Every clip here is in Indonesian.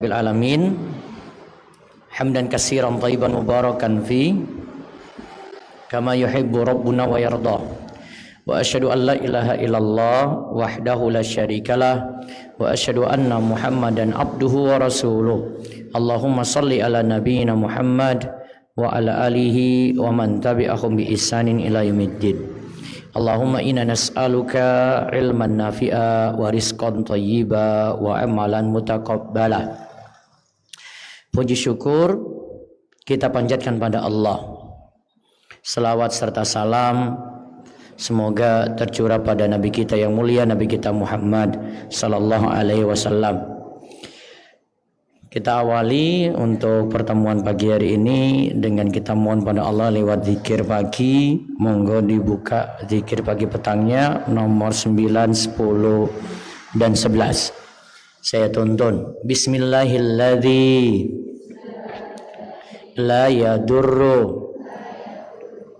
bil alamin hamdan katsiran thayyiban mubarakan fi kama yuhibbu rabbuna wa yarda wa asyhadu an la ilaha illallah wahdahu la syarikalah wa asyhadu anna muhammadan abduhu wa rasuluh. Allahumma salli ala nabiyyina Muhammad wa ala alihi wa man tabi'ahum bi ihsanin ila yaumiddin. Allahumma inna nas'aluka ilman nafi'a wa rizqan thayyiba wa amalan mutaqabbala. Puji syukur kita panjatkan pada Allah. Selawat serta salam semoga tercurah pada Nabi kita yang mulia, Nabi kita Muhammad sallallahu alaihi wasallam. Kita awali untuk pertemuan pagi hari ini dengan kita mohon pada Allah lewat zikir pagi. Monggo dibuka zikir pagi petangnya nomor 9, 10 dan 11. Saya tuntun. Bismillahilladzi la yadurru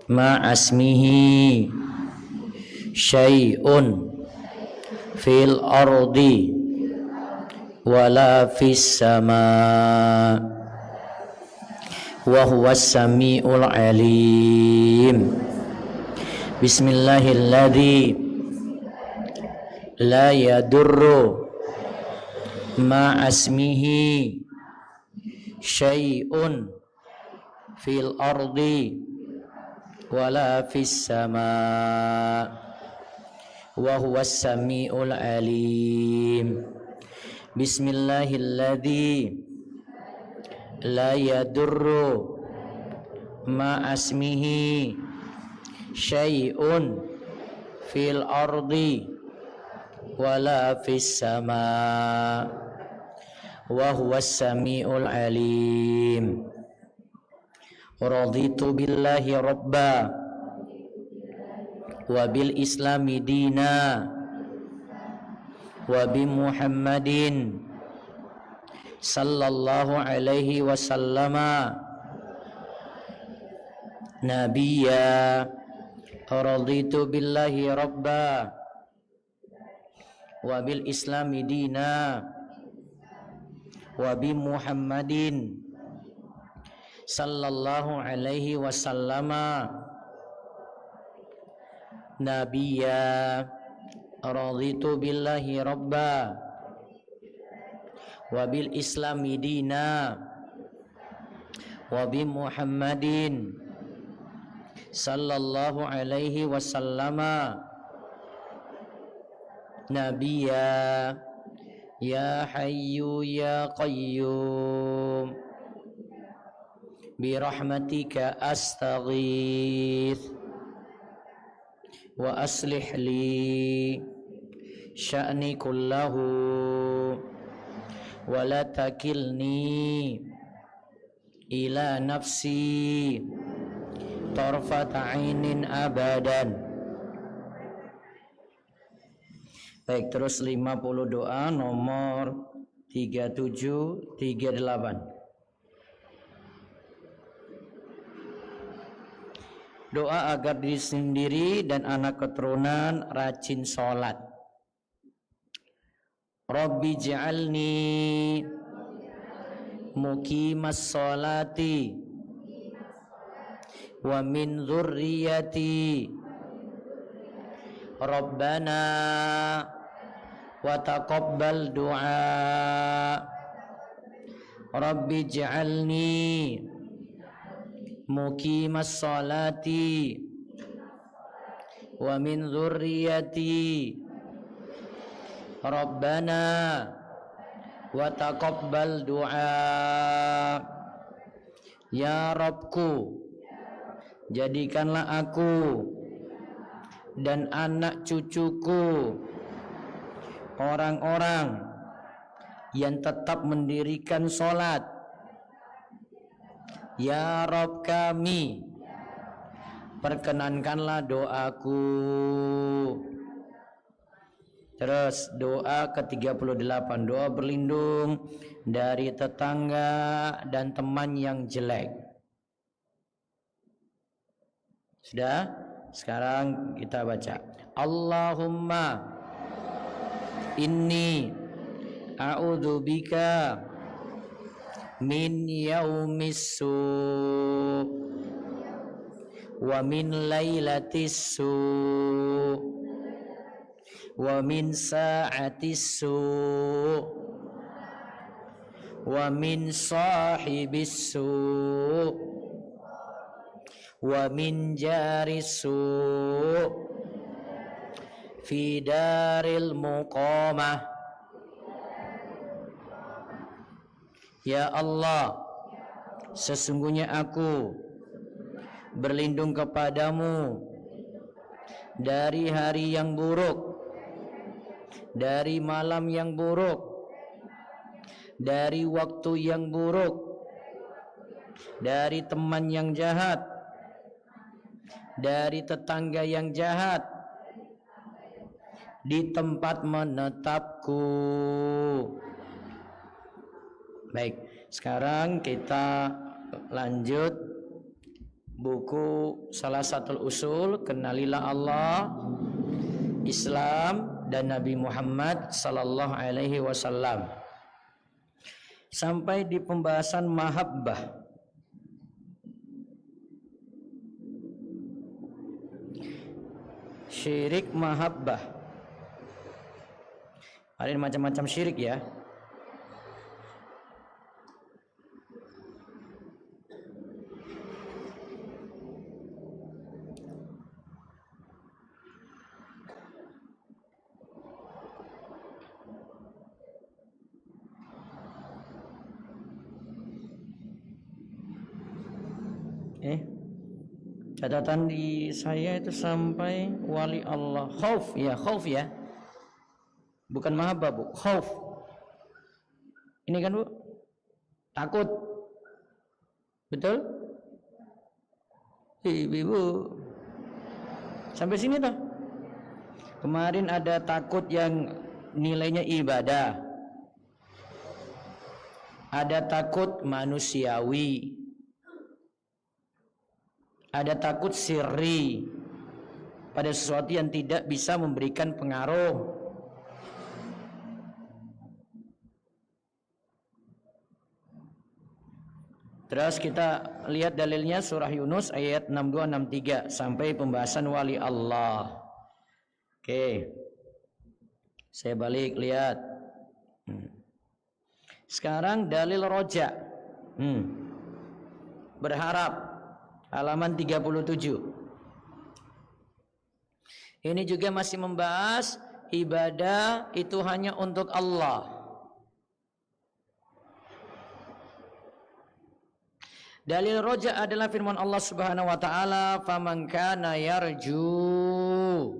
ma'asmihi syai'un fil ardi wala fis sama wa huwas samiul alim. Bismillahilladzi la yadurru ma'asmihi syai'un fil ardi wala fis sama wa huwas samiul alim. Bismillahilladzi la yadurru ma'asmihi syai'un fil ardi wala fis sama wa huwas samiul alim. Raditu billahi rabba wa bil islami dina wa bi Muhammadin sallallahu alaihi wasallama nabiyya. Raditu billahi rabba wa bil islami dina wa bi Muhammadin sallallahu alaihi wasallama nabiyya. Raditu billahi rabba wa bil islami dina wa bi Muhammadin sallallahu alaihi wasallama nabiyya. Ya hayyu ya qayyum bi rahmatika astaghith wa aslih li sya'ni kullahu wa la takilni ila nafsi tarfata ainin abadan. Baik, terus 50 doa nomor 3738. Doa agar diri sendiri dan anak keturunan rajin sholat. Rabbi ja'alni muqimas sholati wa min dzurriyyati Rabbana wa taqabbal du'a. Rabbi ja'alni muqimas sholati wa min dzurriyyati Rabbana wa taqabbal du'a. Ya Rabbku, jadikanlah aku dan anak cucuku orang-orang yang tetap mendirikan sholat. Ya Rabb kami, perkenankanlah doaku. Terus doa ke-38, doa berlindung dari tetangga dan teman yang jelek. Sudah? Sekarang kita baca. Allahumma inni a'udzubika min yaumis su wa min lailatis su wa min sa'atis su wa min sahibis su wa min jaris su fi daril muqamah. Ya Allah, sesungguhnya aku berlindung kepadamu dari hari yang buruk, dari malam yang buruk, dari waktu yang buruk, dari teman yang jahat, dari tetangga yang jahat, di tempat menetapku. Baik, sekarang kita lanjut buku Salasatul Usul, Kenalilah Allah, Islam dan Nabi Muhammad sallallahu alaihi wasallam. Sampai di pembahasan mahabbah. Syirik mahabbah. Ada macam-macam syirik ya. Catatan di saya itu sampai wali Allah. Khauf ya, khauf ya. Bukan mahabbah, Bu. Khauf. Ini kan, Bu? Takut. Betul? Ibu. Sampai sini toh. Kemarin ada takut yang nilainya ibadah. Ada takut manusiawi. Ada takut sirri pada sesuatu yang tidak bisa memberikan pengaruh. Terus kita lihat dalilnya surah Yunus ayat 62-63 sampai pembahasan wali Allah. Oke. Saya balik lihat. Sekarang dalil roja. Berharap. Halaman 37. Ini juga masih membahas ibadah itu hanya untuk Allah. Dalil roja adalah firman Allah Subhanahu wa taala, "Faman kana yarju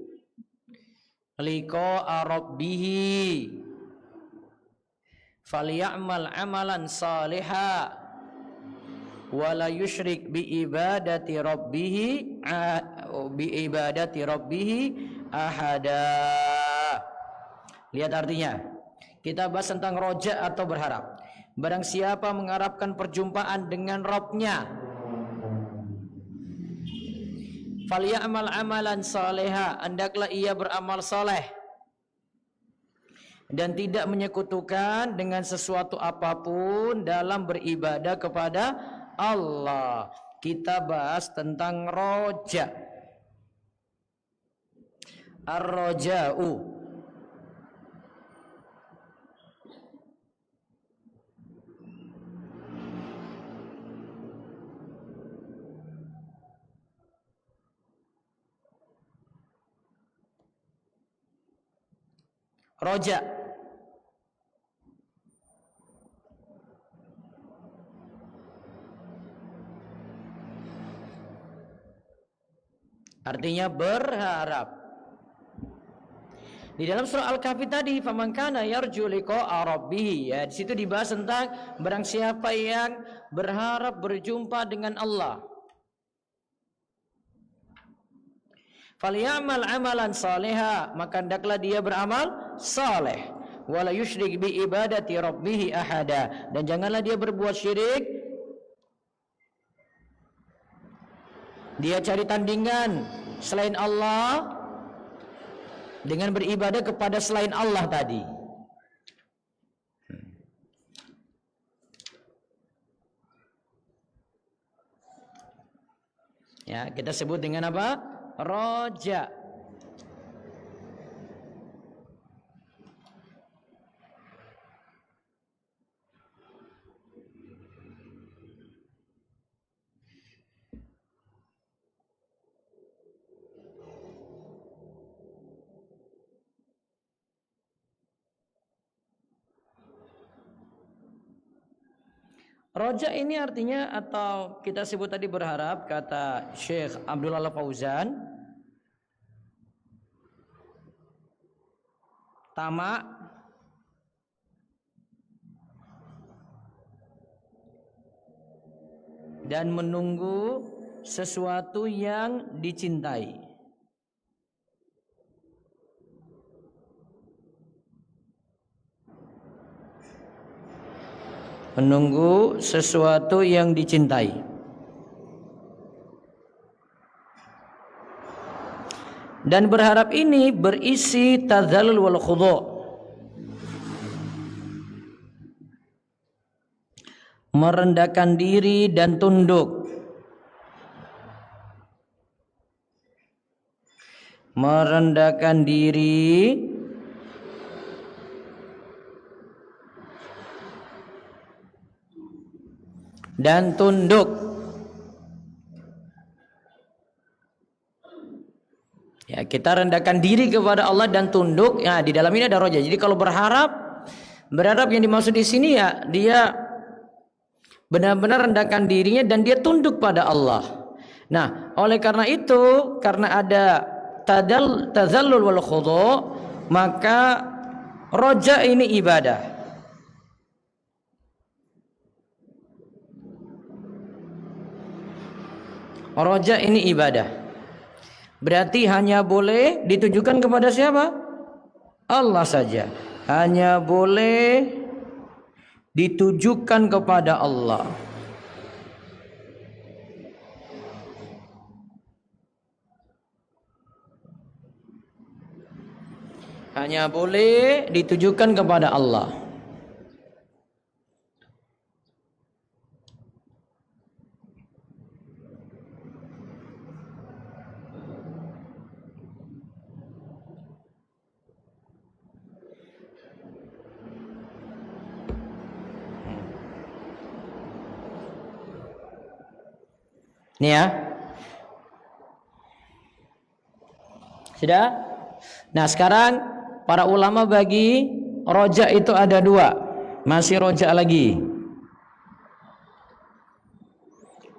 liqa'a rabbih falyamal amalan salihah wala yusyrik bi ibadati rabbih ahada." Lihat artinya. Kita bahas tentang roja atau berharap. Barang siapa mengharapkan perjumpaan dengan Rabb-nya, falyamal amalan saleha, hendaklah ia beramal saleh dan tidak menyekutukan dengan sesuatu apapun dalam beribadah kepada Allah. Kita bahas tentang roja. Ar-roja'u. Roja. Artinya berharap. Di dalam surah Al-Kahfi tadi, faman kana yarju liqa'a rabbih, ya, di situ dibahas tentang barang siapa yang berharap berjumpa dengan Allah. Falyamal amalan saliha, maka hendaklah dia beramal saleh. Wala yusyrik bi ibadati rabbih ahada, dan janganlah dia berbuat syirik. Dia cari tandingan selain Allah dengan beribadah kepada selain Allah tadi. Ya, kita sebut dengan apa? Roja. Roja ini artinya atau kita sebut tadi berharap, kata Syekh Abdullah Fauzan, tamak, dan menunggu sesuatu yang dicintai. Menunggu sesuatu yang dicintai. Dan berharap ini berisi tadzallul wal khudu', merendahkan diri dan tunduk. Merendahkan diri dan tunduk. Ya, kita rendahkan diri kepada Allah dan tunduk. Ya, di dalam ini ada roja. Jadi kalau berharap yang dimaksud di sini ya dia benar-benar rendahkan dirinya dan dia tunduk pada Allah. Nah, oleh karena itu, karena ada tadzallul wal khudu', maka roja ini ibadah. Roja ini ibadah. Berarti hanya boleh ditujukan kepada siapa? Allah saja. Hanya boleh ditujukan kepada Allah. Hanya boleh ditujukan kepada Allah. Ini ya. Sudah? Nah, sekarang para ulama bagi roja itu ada dua. Masih roja lagi.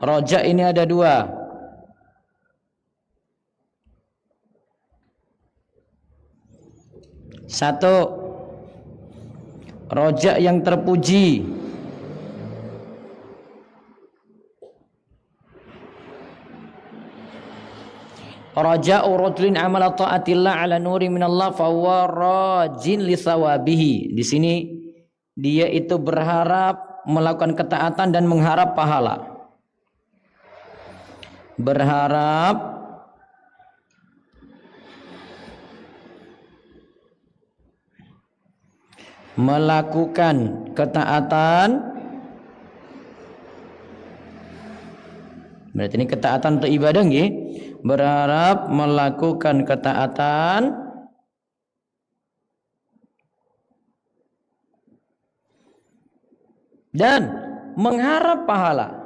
Roja ini ada dua. Satu, roja yang terpuji. Raja'u rajulin amala ta'atillah ala nuri minallah fa huwa rajin li sawabihi. Di sini dia itu berharap melakukan ketaatan dan mengharap pahala. Berharap melakukan ketaatan. Berarti ini ketaatan untuk ibadah nggih? Berharap melakukan ketaatan dan mengharap pahala.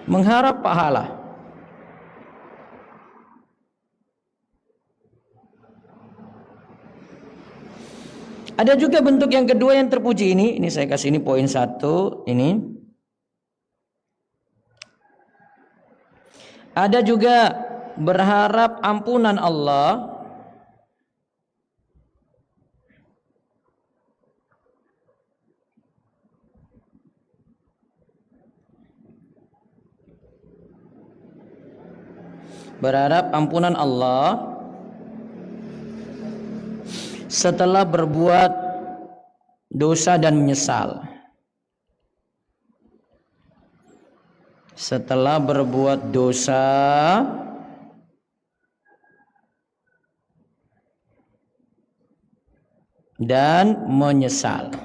Mengharap pahala. Ada juga bentuk yang kedua yang terpuji ini saya kasih ini poin 1 ini. Ada juga berharap ampunan Allah. Berharap ampunan Allah setelah berbuat dosa dan menyesal. Setelah berbuat dosa dan menyesal.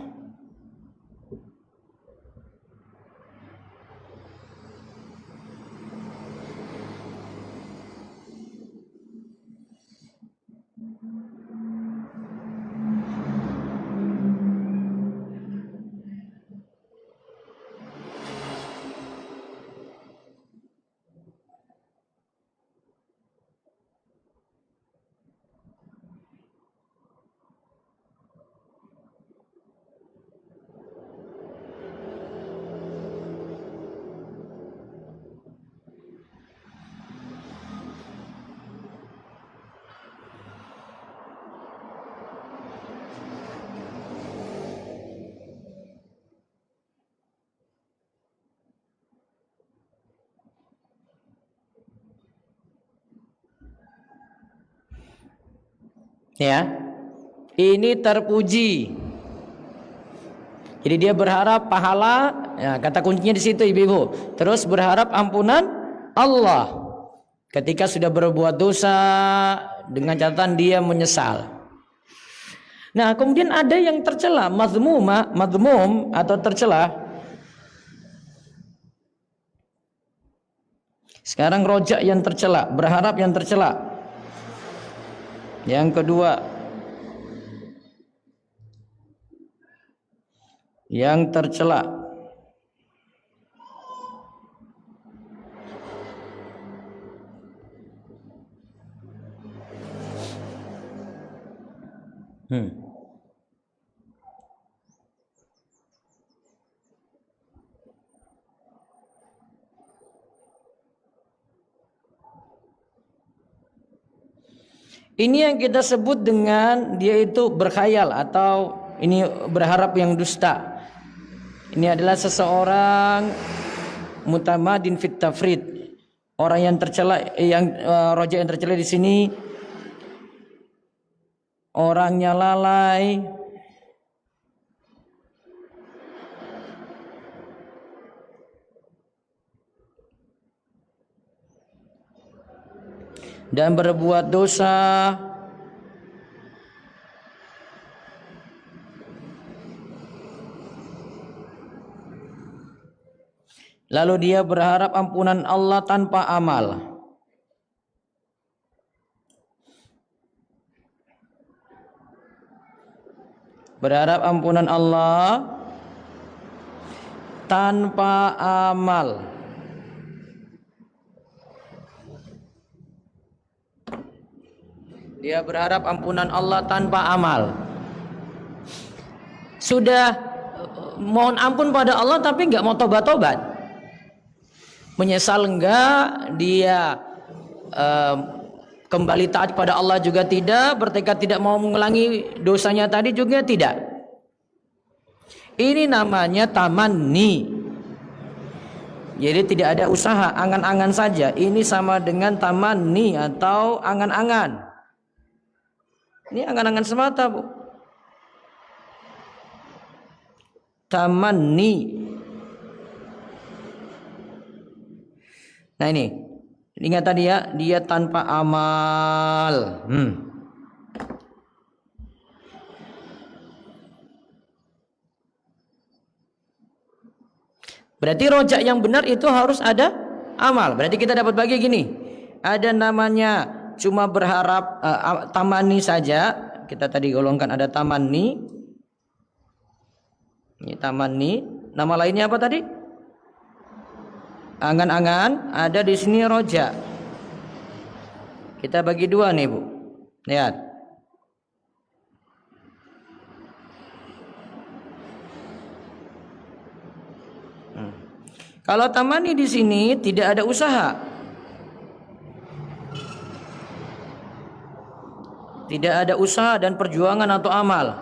Ya, ini terpuji. Jadi dia berharap pahala, ya, kata kuncinya di situ ibu-ibu. Terus berharap ampunan Allah ketika sudah berbuat dosa, dengan catatan dia menyesal. Nah, kemudian ada yang tercela, mazmum atau tercela. Sekarang rojak yang tercela, berharap yang tercela. Yang kedua, yang tercela. Ini yang kita sebut dengan dia itu berkhayal atau ini berharap yang dusta. Ini adalah seseorang mutamadin fit tafrid. Orang yang tercela, yang roja yang tercela di sini orangnya lalai, dan berbuat dosa, lalu dia berharap ampunan Allah tanpa amal. Berharap ampunan Allah tanpa amal. Dia berharap ampunan Allah tanpa amal. Sudah mohon ampun pada Allah tapi nggak mau tobat-tobat. Menyesal enggak, dia kembali taat pada Allah juga tidak, bertekad tidak mau mengulangi dosanya tadi juga tidak. Ini namanya tamanni. Jadi tidak ada usaha, angan-angan saja. Ini sama dengan tamanni atau angan-angan. Ini angan-angan semata, Bu. Tamanni. Nah ini, ingat tadi ya, dia tanpa amal. Berarti rojak yang benar itu harus ada amal. Berarti kita dapat bagi gini, ada namanya cuma berharap tamani saja. Kita tadi golongkan ada tamanni. Ini tamanni. Nama lainnya apa tadi? Angan-angan. Ada di sini roja. Kita bagi dua nih, Bu. Lihat. Kalau tamanni di sini tidak ada usaha. Tidak ada usaha dan perjuangan atau amal.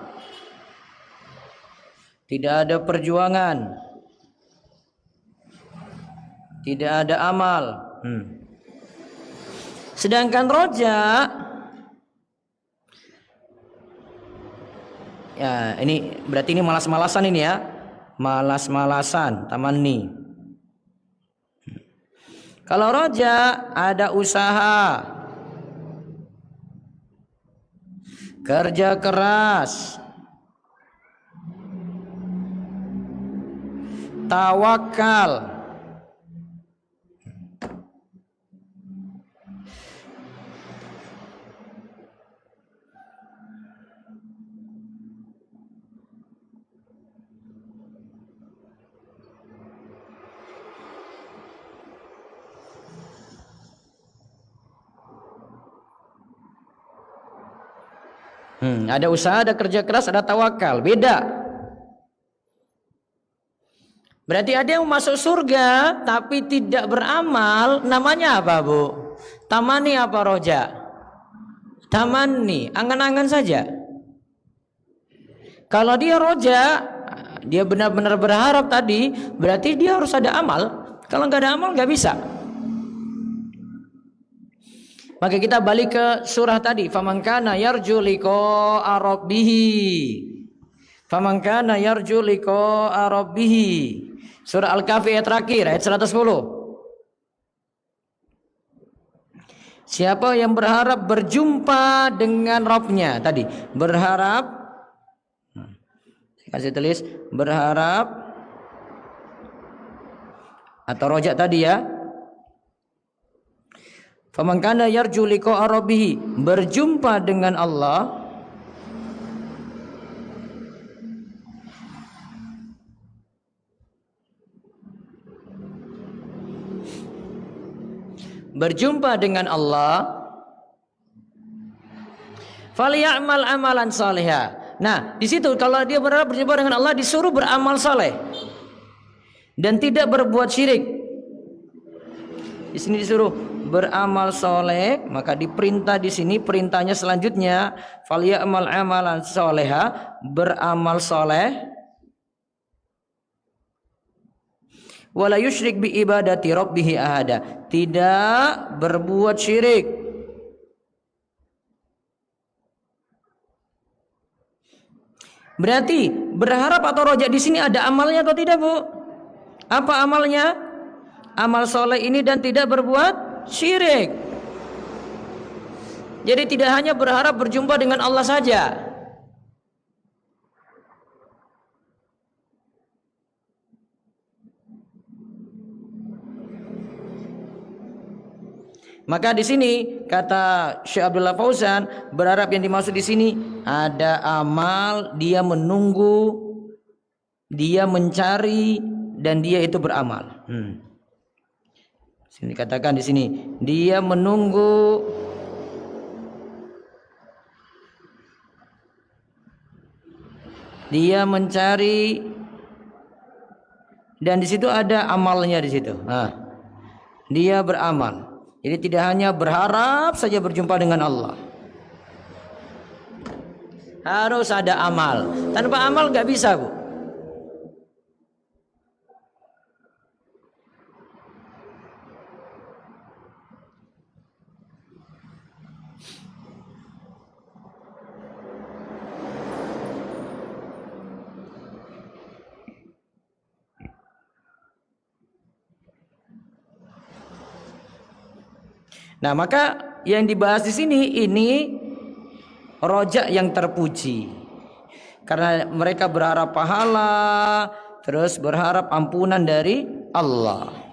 Tidak ada perjuangan. Tidak ada amal. Sedangkan roja, ya ini berarti ini malas-malasan ini ya. Malas-malasan, tamanni. Kalau roja ada usaha, kerja keras, tawakal. Ada usaha, ada kerja keras, ada tawakal. Beda. Berarti ada yang masuk surga tapi tidak beramal, namanya apa, Bu? Tamani apa roja? Tamani, angan-angan saja. Kalau dia roja, dia benar-benar berharap tadi, berarti dia harus ada amal. Kalau nggak ada amal nggak bisa. Maka kita balik ke surah tadi, faman kana yarju liqa'a rabbih. Faman kana yarju liqa'a rabbih. Surah Al-Kahfi ayat terakhir, ayat 110. Siapa yang berharap berjumpa dengan Rabbnya tadi, berharap, saya kasih tulis, berharap atau rojak tadi ya. Faman kana yarju liqa'a rabbih, berjumpa dengan Allah, berjumpa dengan Allah, falyamal amalan salihah. Nah, di situ kalau dia berharap berjumpa dengan Allah disuruh beramal saleh dan tidak berbuat syirik. Di sini disuruh beramal soleh, maka diperintah di sini perintahnya selanjutnya falyamal amalan soleha, beramal soleh, wala yusyrik bi ibadati rabbih ahada, tidak berbuat syirik. Berarti berharap atau rojak di sini ada amalnya atau tidak, Bu? Apa amalnya? Amal soleh ini dan tidak berbuat syirik. Jadi tidak hanya berharap berjumpa dengan Allah saja. Maka di sini kata Syekh Abdullah Fauzan, berharap yang dimaksud di sini ada amal, dia menunggu, dia mencari, dan dia itu beramal. Sini katakan di sini, dia menunggu, dia mencari, dan di situ ada amalnya di situ. Nah, dia beramal. Jadi tidak hanya berharap saja berjumpa dengan Allah, harus ada amal. Tanpa amal nggak bisa, Bu. Nah, maka yang dibahas di sini ini rojak yang terpuji. Karena mereka berharap pahala, terus berharap ampunan dari Allah.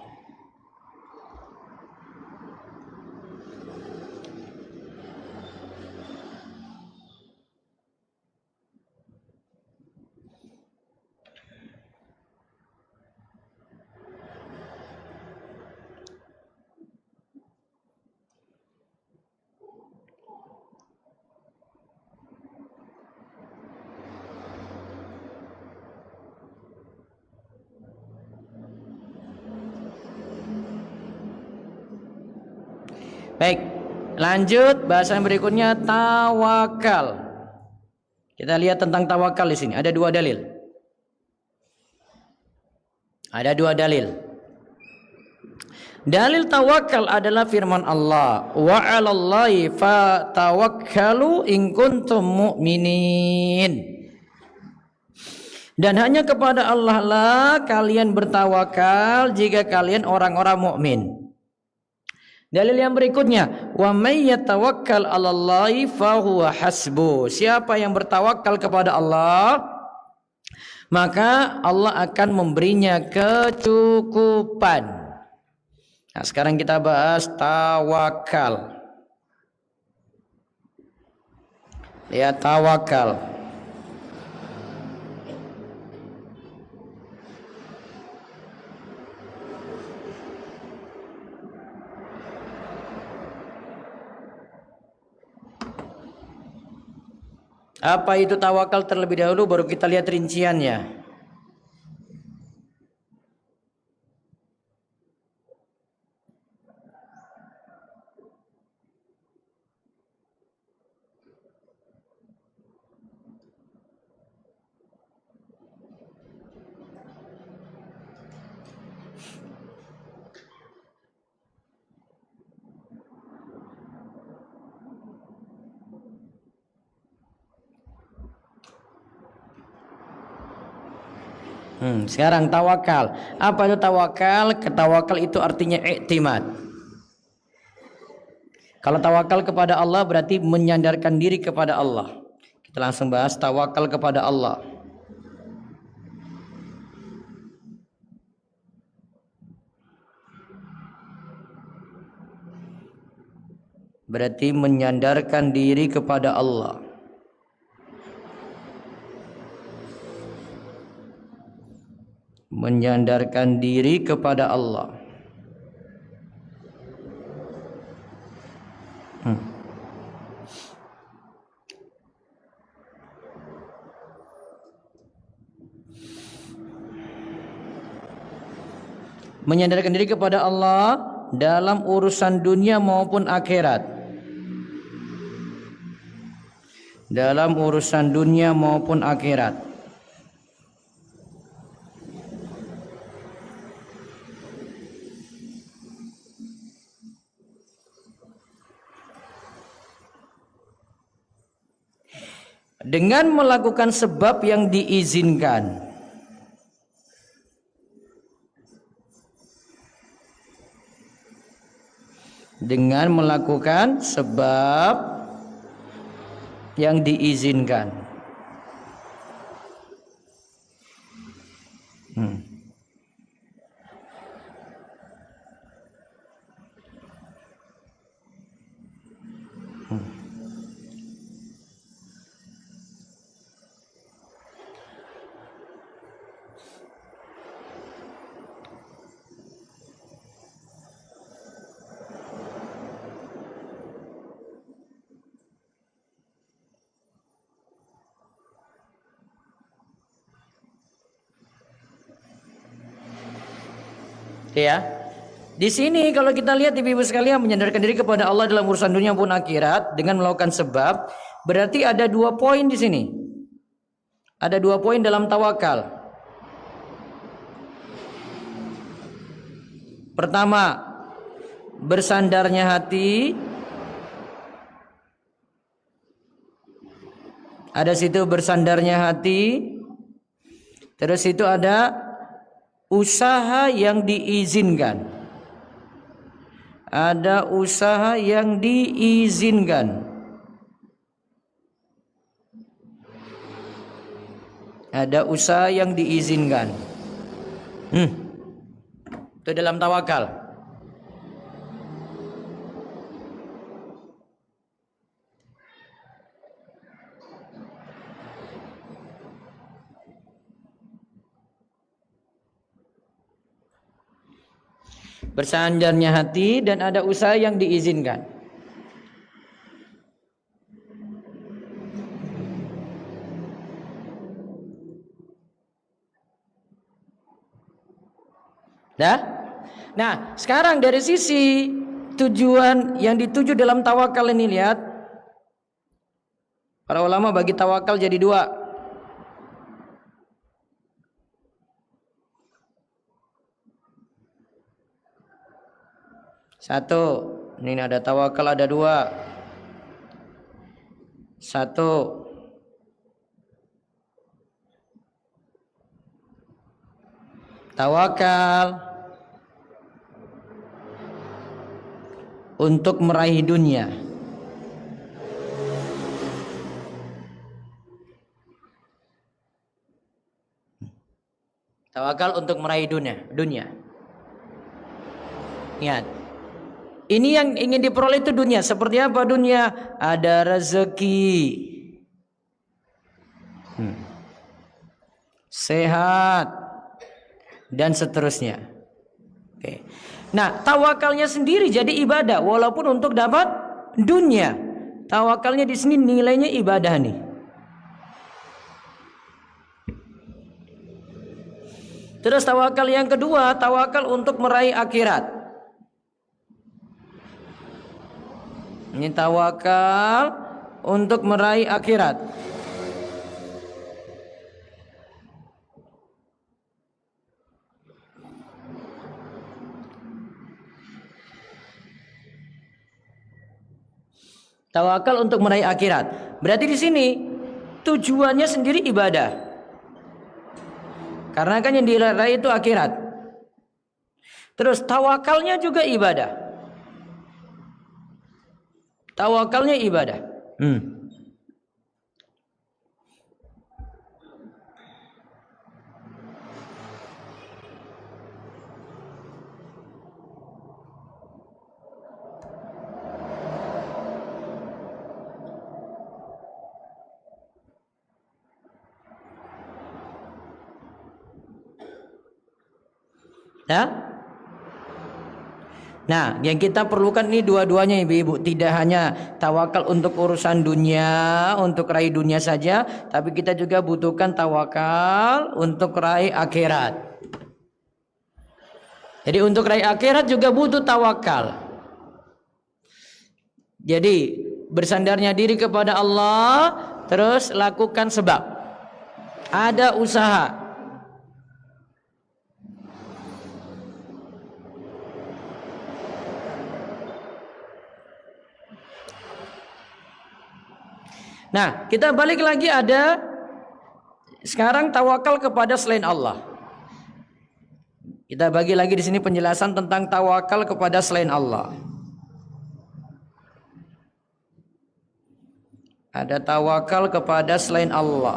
Baik, lanjut bahasan berikutnya tawakal. Kita lihat tentang tawakal di sini. Ada dua dalil. Ada dua dalil. Dalil tawakal adalah firman Allah, wa 'alallahi fatawakkalu in kuntum mu'minin. Dan hanya kepada Allah lah kalian bertawakal jika kalian orang-orang mukmin. Dalil yang berikutnya, wa may yatawakkal 'alallahi fa huwa hasbuh. Siapa yang bertawakal kepada Allah, maka Allah akan memberinya kecukupan. Nah, sekarang kita bahas tawakal. Lihat tawakal. Apa itu tawakal terlebih dahulu, baru kita lihat rinciannya. Sekarang tawakal. Apa itu tawakal? Tawakal itu artinya iktimad. Kalau tawakal kepada Allah berarti menyandarkan diri kepada Allah. Kita langsung bahas tawakal kepada Allah. Berarti menyandarkan diri kepada Allah. Menyandarkan diri kepada Allah. Menyandarkan diri kepada Allah dalam urusan dunia maupun akhirat. Dalam urusan dunia maupun akhirat. Dengan melakukan sebab yang diizinkan. Dengan melakukan sebab yang diizinkan. Ya, di sini kalau kita lihat ibu-ibu sekalian, menyandarkan diri kepada Allah dalam urusan dunia maupun akhirat dengan melakukan sebab, berarti ada 2 poin di sini. Ada 2 poin dalam tawakal. Pertama, bersandarnya hati. Ada situ bersandarnya hati. Terus itu ada usaha yang diizinkan. Ada usaha yang diizinkan. Ada usaha yang diizinkan. Itu dalam tawakal. Bersandarnya hati dan ada usaha yang diizinkan. Nah, sekarang dari sisi tujuan yang dituju dalam tawakal ini, lihat. Para ulama bagi tawakal jadi 2. Satu, ini ada tawakal ada 2. Satu, tawakal untuk meraih dunia. Tawakal untuk meraih dunia. Ingat. Ini yang ingin diperoleh itu dunia. Seperti apa dunia? Ada rezeki. Sehat. Dan seterusnya. Oke. Nah, tawakalnya sendiri jadi ibadah walaupun untuk dapat dunia. Tawakalnya di sini nilainya ibadah nih. Terus tawakal yang kedua, tawakal untuk meraih akhirat. Ini tawakal untuk meraih akhirat. Tawakal untuk meraih akhirat. Berarti di sini tujuannya sendiri ibadah. Karena kan yang diraih itu akhirat. Terus tawakalnya juga ibadah. Tawakalnya ibadah. Nah, yang kita perlukan ini dua-duanya ibu-ibu. Tidak hanya tawakal untuk urusan dunia, untuk raih dunia saja, tapi kita juga butuhkan tawakal untuk raih akhirat. Jadi untuk raih akhirat juga butuh tawakal. Jadi bersandarnya diri kepada Allah, terus lakukan sebab. Ada usaha. Nah, kita balik lagi ada sekarang tawakal kepada selain Allah. Kita bagi lagi di sini penjelasan tentang tawakal kepada selain Allah. Ada tawakal kepada selain Allah.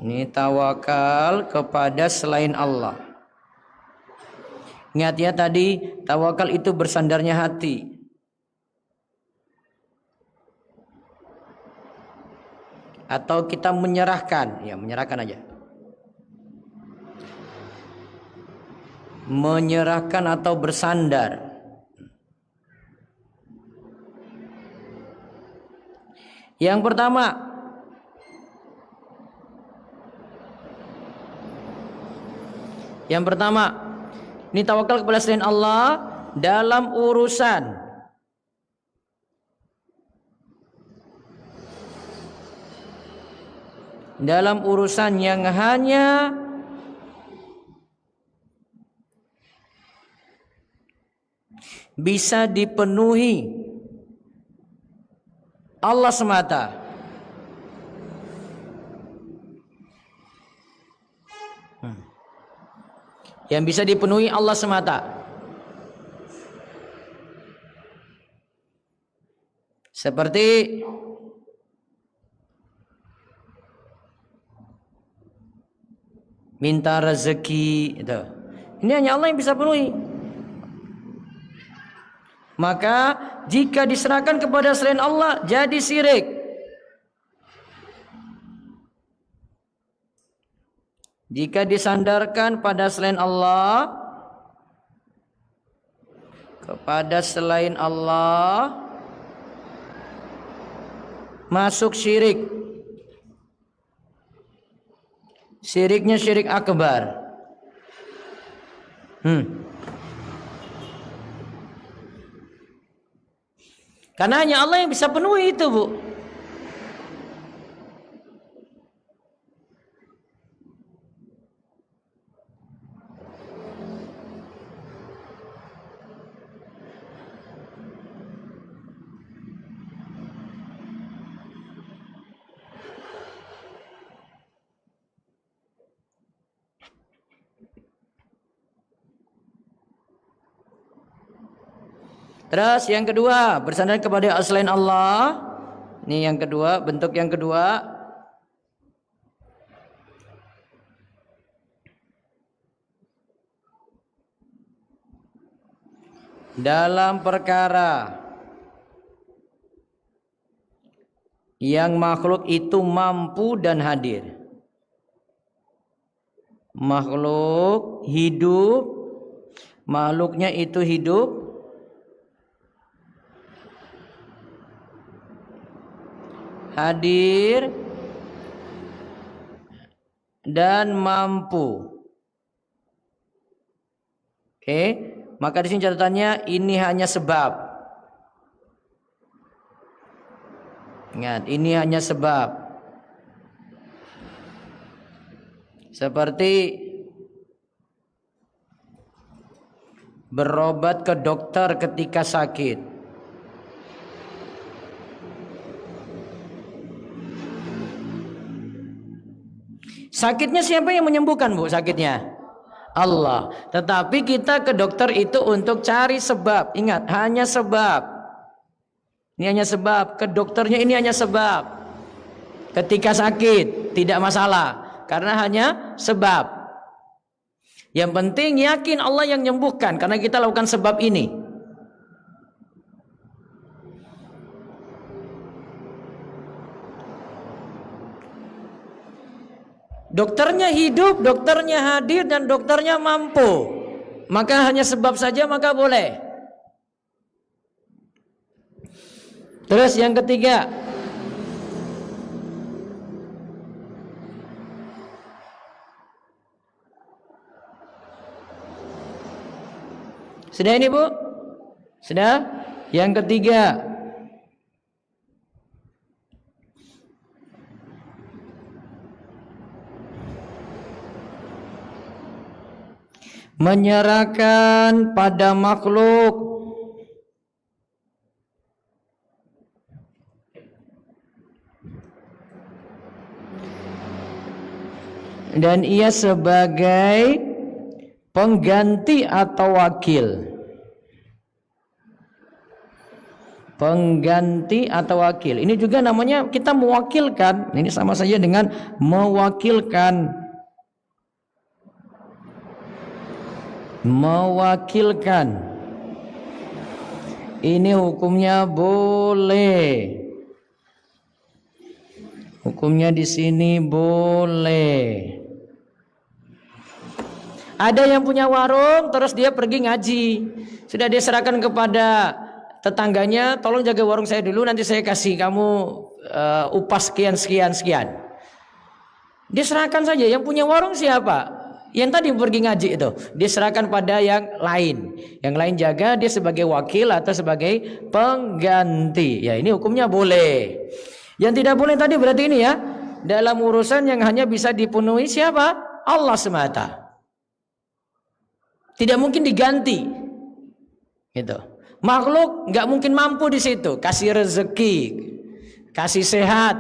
Ini tawakal kepada selain Allah. Ingat ya tadi, tawakal itu bersandarnya hati. Atau kita menyerahkan, ya menyerahkan aja. Menyerahkan atau bersandar. Yang pertama, ini tawakal kepada selain Allah dalam urusan yang hanya bisa dipenuhi Allah semata. Yang bisa dipenuhi Allah semata. Seperti minta rezeki itu. Ini hanya Allah yang bisa penuhi. Maka jika diserahkan kepada selain Allah jadi syirik. Jika disandarkan pada selain Allah, kepada selain Allah, masuk syirik. Syiriknya syirik akbar. Karena hanya Allah yang bisa penuhi itu, Bu. Terus yang kedua, bersandar kepada selain Allah Ini yang kedua, bentuk yang kedua. Dalam perkara yang makhluk itu mampu dan hadir. Makhluk hidup, makhluknya itu hidup, hadir, dan mampu. Oke, maka di sini catatannya ini hanya sebab. Ingat, ini hanya sebab. Seperti berobat ke dokter ketika sakit. Sakitnya siapa yang menyembuhkan, Bu? Sakitnya Allah. Tetapi kita ke dokter itu untuk cari sebab. Ingat, hanya sebab. Ini hanya sebab. Ke dokternya ini hanya sebab. Ketika sakit tidak masalah, karena hanya sebab. Yang penting yakin Allah yang menyembuhkan, karena kita lakukan sebab ini. Dokternya hidup, dokternya hadir, dan dokternya mampu. Maka hanya sebab saja, maka boleh. Terus yang ketiga, sudah ini, Bu? Sudah? Yang ketiga, menyerahkan pada makhluk dan ia sebagai pengganti atau wakil. Pengganti atau wakil. Ini juga namanya kita mewakilkan. Ini sama saja dengan mewakilkan. Mewakilkan. Ini hukumnya boleh. Hukumnya di sini boleh. Ada yang punya warung terus dia pergi ngaji. Sudah dia serahkan kepada tetangganya, tolong jaga warung saya dulu, nanti saya kasih kamu upah sekian. Dia serahkan saja. Yang punya warung siapa? Yang tadi pergi ngaji itu. Dia serahkan pada yang lain. Yang lain jaga, dia sebagai wakil atau sebagai pengganti. Ya, ini hukumnya boleh. Yang tidak boleh tadi berarti ini ya, dalam urusan yang hanya bisa dipenuhi siapa? Allah semata. Tidak mungkin diganti. Gitu. Makhluk nggak mungkin mampu di situ, kasih rezeki, kasih sehat,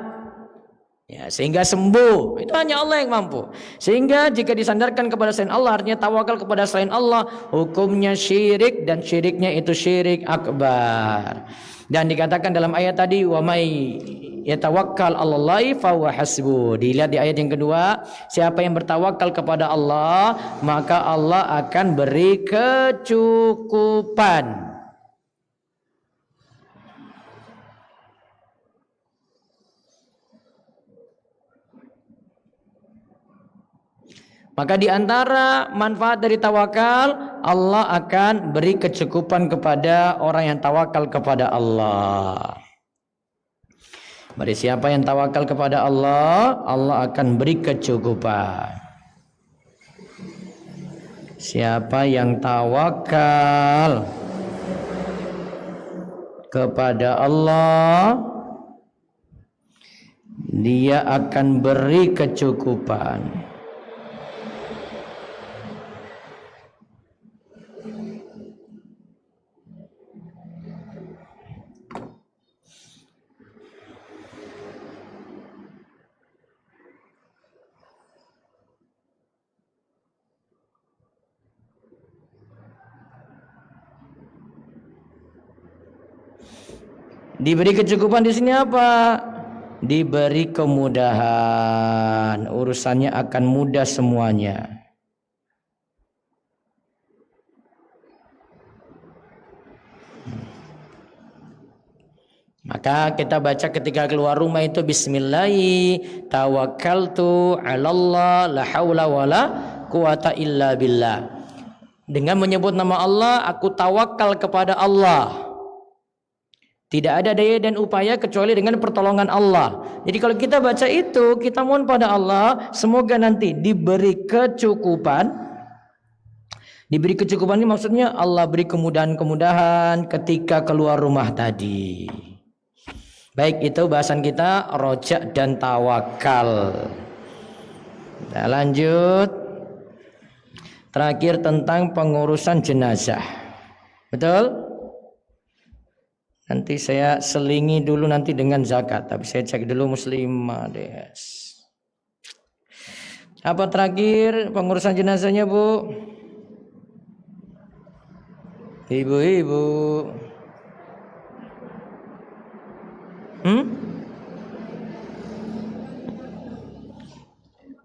ya, sehingga sembuh. Itu hanya Allah yang mampu. Sehingga jika disandarkan kepada selain Allah, artinya tawakal kepada selain Allah, hukumnya syirik, dan syiriknya itu syirik akbar. Dan dikatakan dalam ayat tadi, wa may yatawakkal 'alallahi fahuwa hasbuh. Dilihat di ayat yang kedua, siapa yang bertawakal kepada Allah, maka Allah akan beri kecukupan. Maka di antara manfaat dari tawakal, Allah akan beri kecukupan kepada orang yang tawakal kepada Allah. Bagi siapa yang tawakal kepada Allah, Allah akan beri kecukupan. Siapa yang tawakal kepada Allah, dia akan beri kecukupan. Diberi kecukupan di sini apa? Diberi kemudahan, urusannya akan mudah semuanya. Maka kita baca ketika keluar rumah itu bismillahi tawakkaltu 'alallah la haula wala quwata illa billah. Dengan menyebut nama Allah, aku tawakal kepada Allah. Tidak ada daya dan upaya kecuali dengan pertolongan Allah. Jadi kalau kita baca itu, kita mohon pada Allah, semoga nanti diberi kecukupan. Diberi kecukupan ini maksudnya Allah beri kemudahan-kemudahan ketika keluar rumah tadi. Baik, itu bahasan kita rojak dan tawakal. Kita lanjut. Terakhir tentang pengurusan jenazah. Betul? Nanti saya selingi dulu nanti dengan zakat. Tapi saya cek dulu muslimah des. Apa terakhir pengurusan jenazahnya, Bu? Ibu-ibu.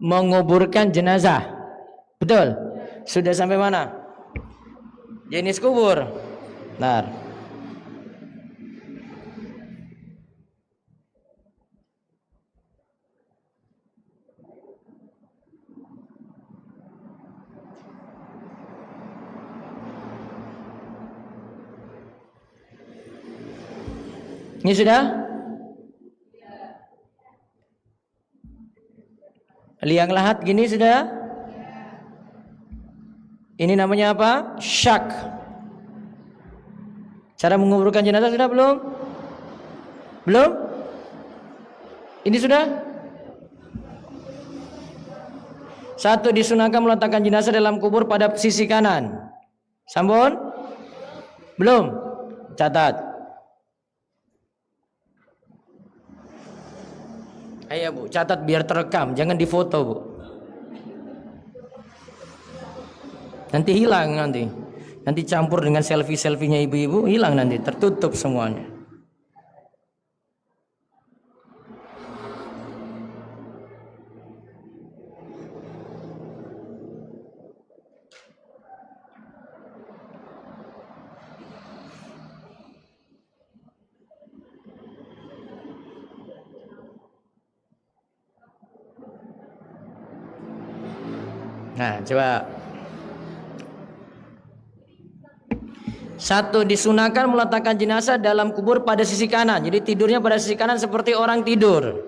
Menguburkan jenazah. Betul? Sudah sampai mana? Jenis kubur. Benar. Ini sudah? Liang lahat gini sudah? Ini namanya apa? Syak. Cara menguburkan jenazah sudah belum? Belum? Ini sudah? Satu, disunahkan meletakkan jenazah dalam kubur pada sisi kanan. Sampun? Belum? Catat. Ayo Bu, catat biar terekam, jangan difoto Bu. Nanti hilang nanti. Nanti campur dengan selfie-selfienya ibu-ibu, hilang nanti, tertutup semuanya. Nah, coba. Satu, disunahkan meletakkan jenazah dalam kubur pada sisi kanan. Jadi tidurnya pada sisi kanan seperti orang tidur.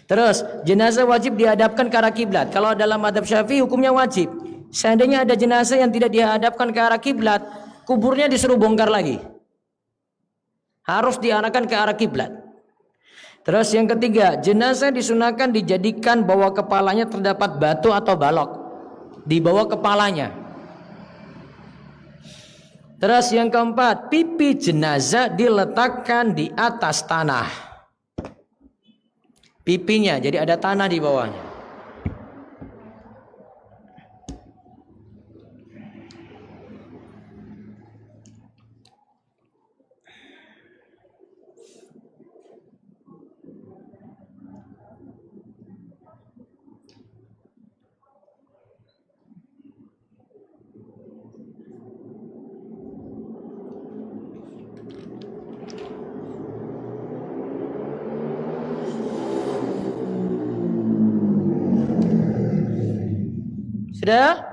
Terus, jenazah wajib dihadapkan ke arah kiblat. Kalau dalam mazhab Syafi'i hukumnya wajib. Seandainya ada jenazah yang tidak dihadapkan ke arah kiblat, kuburnya disuruh bongkar lagi. Harus diarahkan ke arah kiblat. Terus yang ketiga, jenazah disunahkan dijadikan bawah kepalanya terdapat batu atau balok di bawah kepalanya. Terus yang keempat, pipi jenazah diletakkan di atas tanah. Pipinya, jadi ada tanah di bawahnya. Sudah?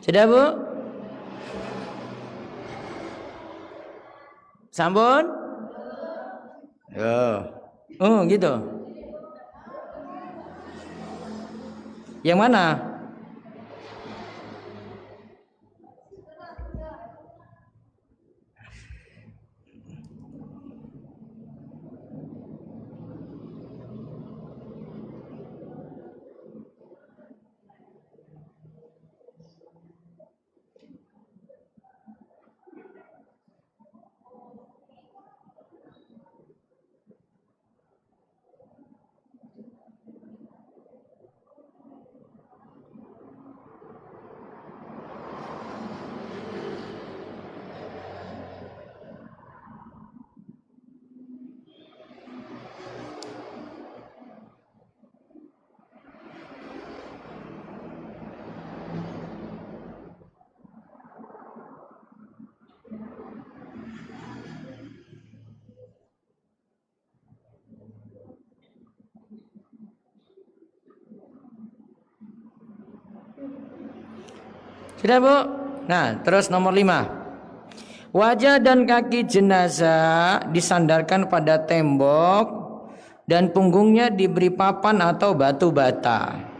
Sudah Bu? Sampun? Ya. Oh gitu. Yang mana? Sudah Bu? Nah, terus nomor 5. Wajah dan kaki jenazah disandarkan pada tembok dan punggungnya diberi papan atau batu bata.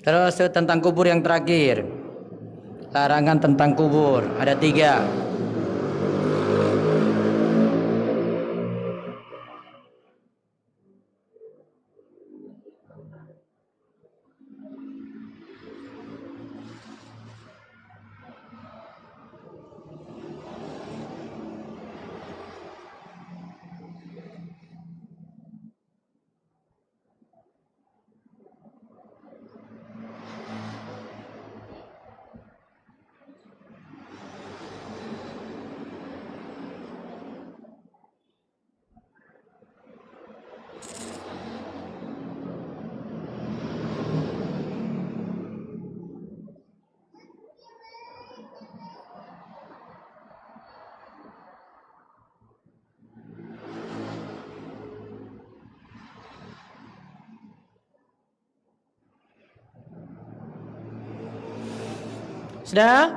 Terus tentang kubur yang terakhir. Larangan tentang kubur ada 3. Sudah?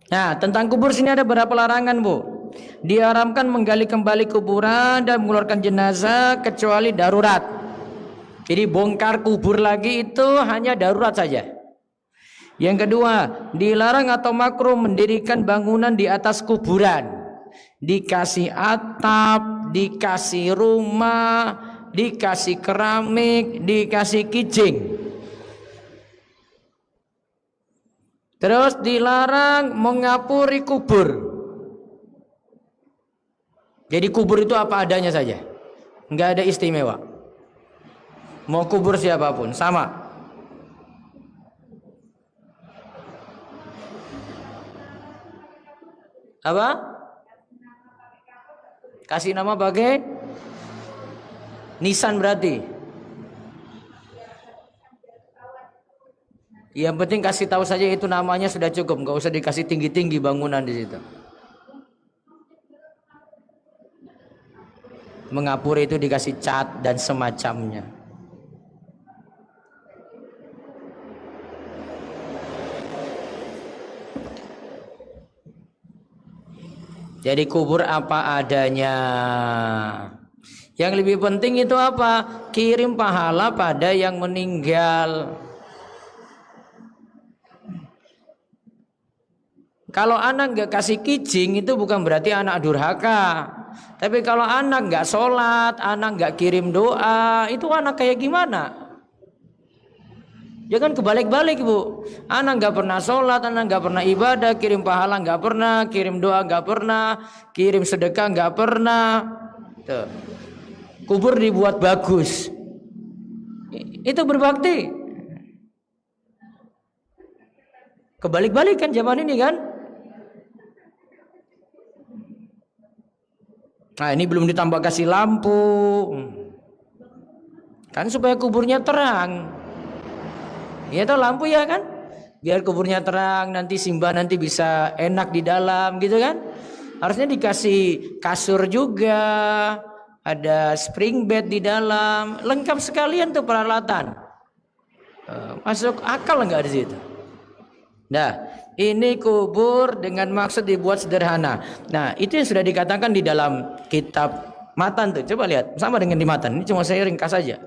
Nah, tentang kubur sini ada berapa larangan, Bu? Diharamkan menggali kembali kuburan dan mengeluarkan jenazah kecuali darurat. Jadi bongkar kubur lagi itu hanya darurat saja. Yang kedua, dilarang atau makruh mendirikan bangunan di atas kuburan. Dikasih atap, dikasih rumah, dikasih keramik, dikasih kijing. Terus dilarang mengapuri kubur. Jadi kubur itu apa adanya saja, nggak ada istimewa. Mau kubur siapapun sama. Apa? Kasih nama pakai nisan berarti. Yang penting kasih tahu saja itu namanya sudah cukup, nggak usah dikasih tinggi-tinggi bangunan di situ. Mengapuri itu dikasih cat dan semacamnya. Jadi kubur apa adanya. Yang lebih penting itu apa? Kirim pahala pada yang meninggal. Kalau anak nggak kasih kijing itu bukan berarti anak durhaka. Tapi kalau anak nggak sholat, anak nggak kirim doa, itu anak kayak gimana? Jangan kebalik-balik Bu. Anak nggak pernah sholat, anak nggak pernah ibadah, kirim pahala nggak pernah, kirim doa nggak pernah, kirim sedekah nggak pernah. Tuh. Kubur dibuat bagus. Itu berbakti. Kebalik-balik kan zaman ini kan? Nah ini belum ditambah kasih lampu. Kan supaya kuburnya terang. Ya itu lampu ya kan? Biar kuburnya terang, nanti Simba nanti bisa enak di dalam gitu kan? Harusnya dikasih kasur juga, ada spring bed di dalam, lengkap sekalian tuh peralatan. Masuk akal nggak di situ? Nah, ini kubur dengan maksud dibuat sederhana. Nah, itu yang sudah dikatakan di dalam kitab Matan tuh. Coba lihat, sama dengan di Matan. Ini cuma saya ringkas saja.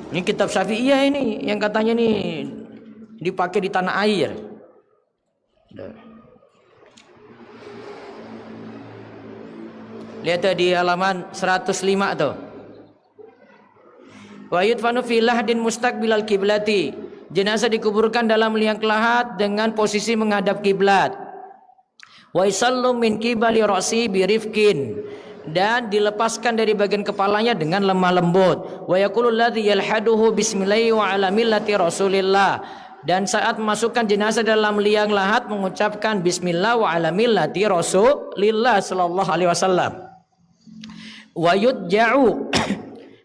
Ini kitab Syafi'iyah ini yang katanya nih dipakai di tanah air. Lihat tuh di halaman 105 tuh. Wa yudfanu fi lahdin mustaqbilal kiblati. Jenazah dikuburkan dalam liang lahat dengan posisi menghadap kiblat. Wa yusallu min qibali ra'si birifqin. Dan dilepaskan dari bagian kepalanya dengan lemah lembut. Wa yaqulu alladhi yalhaduhu bismillahi wa ala millati Rasulillah. Dan saat memasukkan jenazah dalam liang lahat mengucapkan bismillah wa ala millati Rasulillah sallallahu alaihi wasallam. Wa yudja'u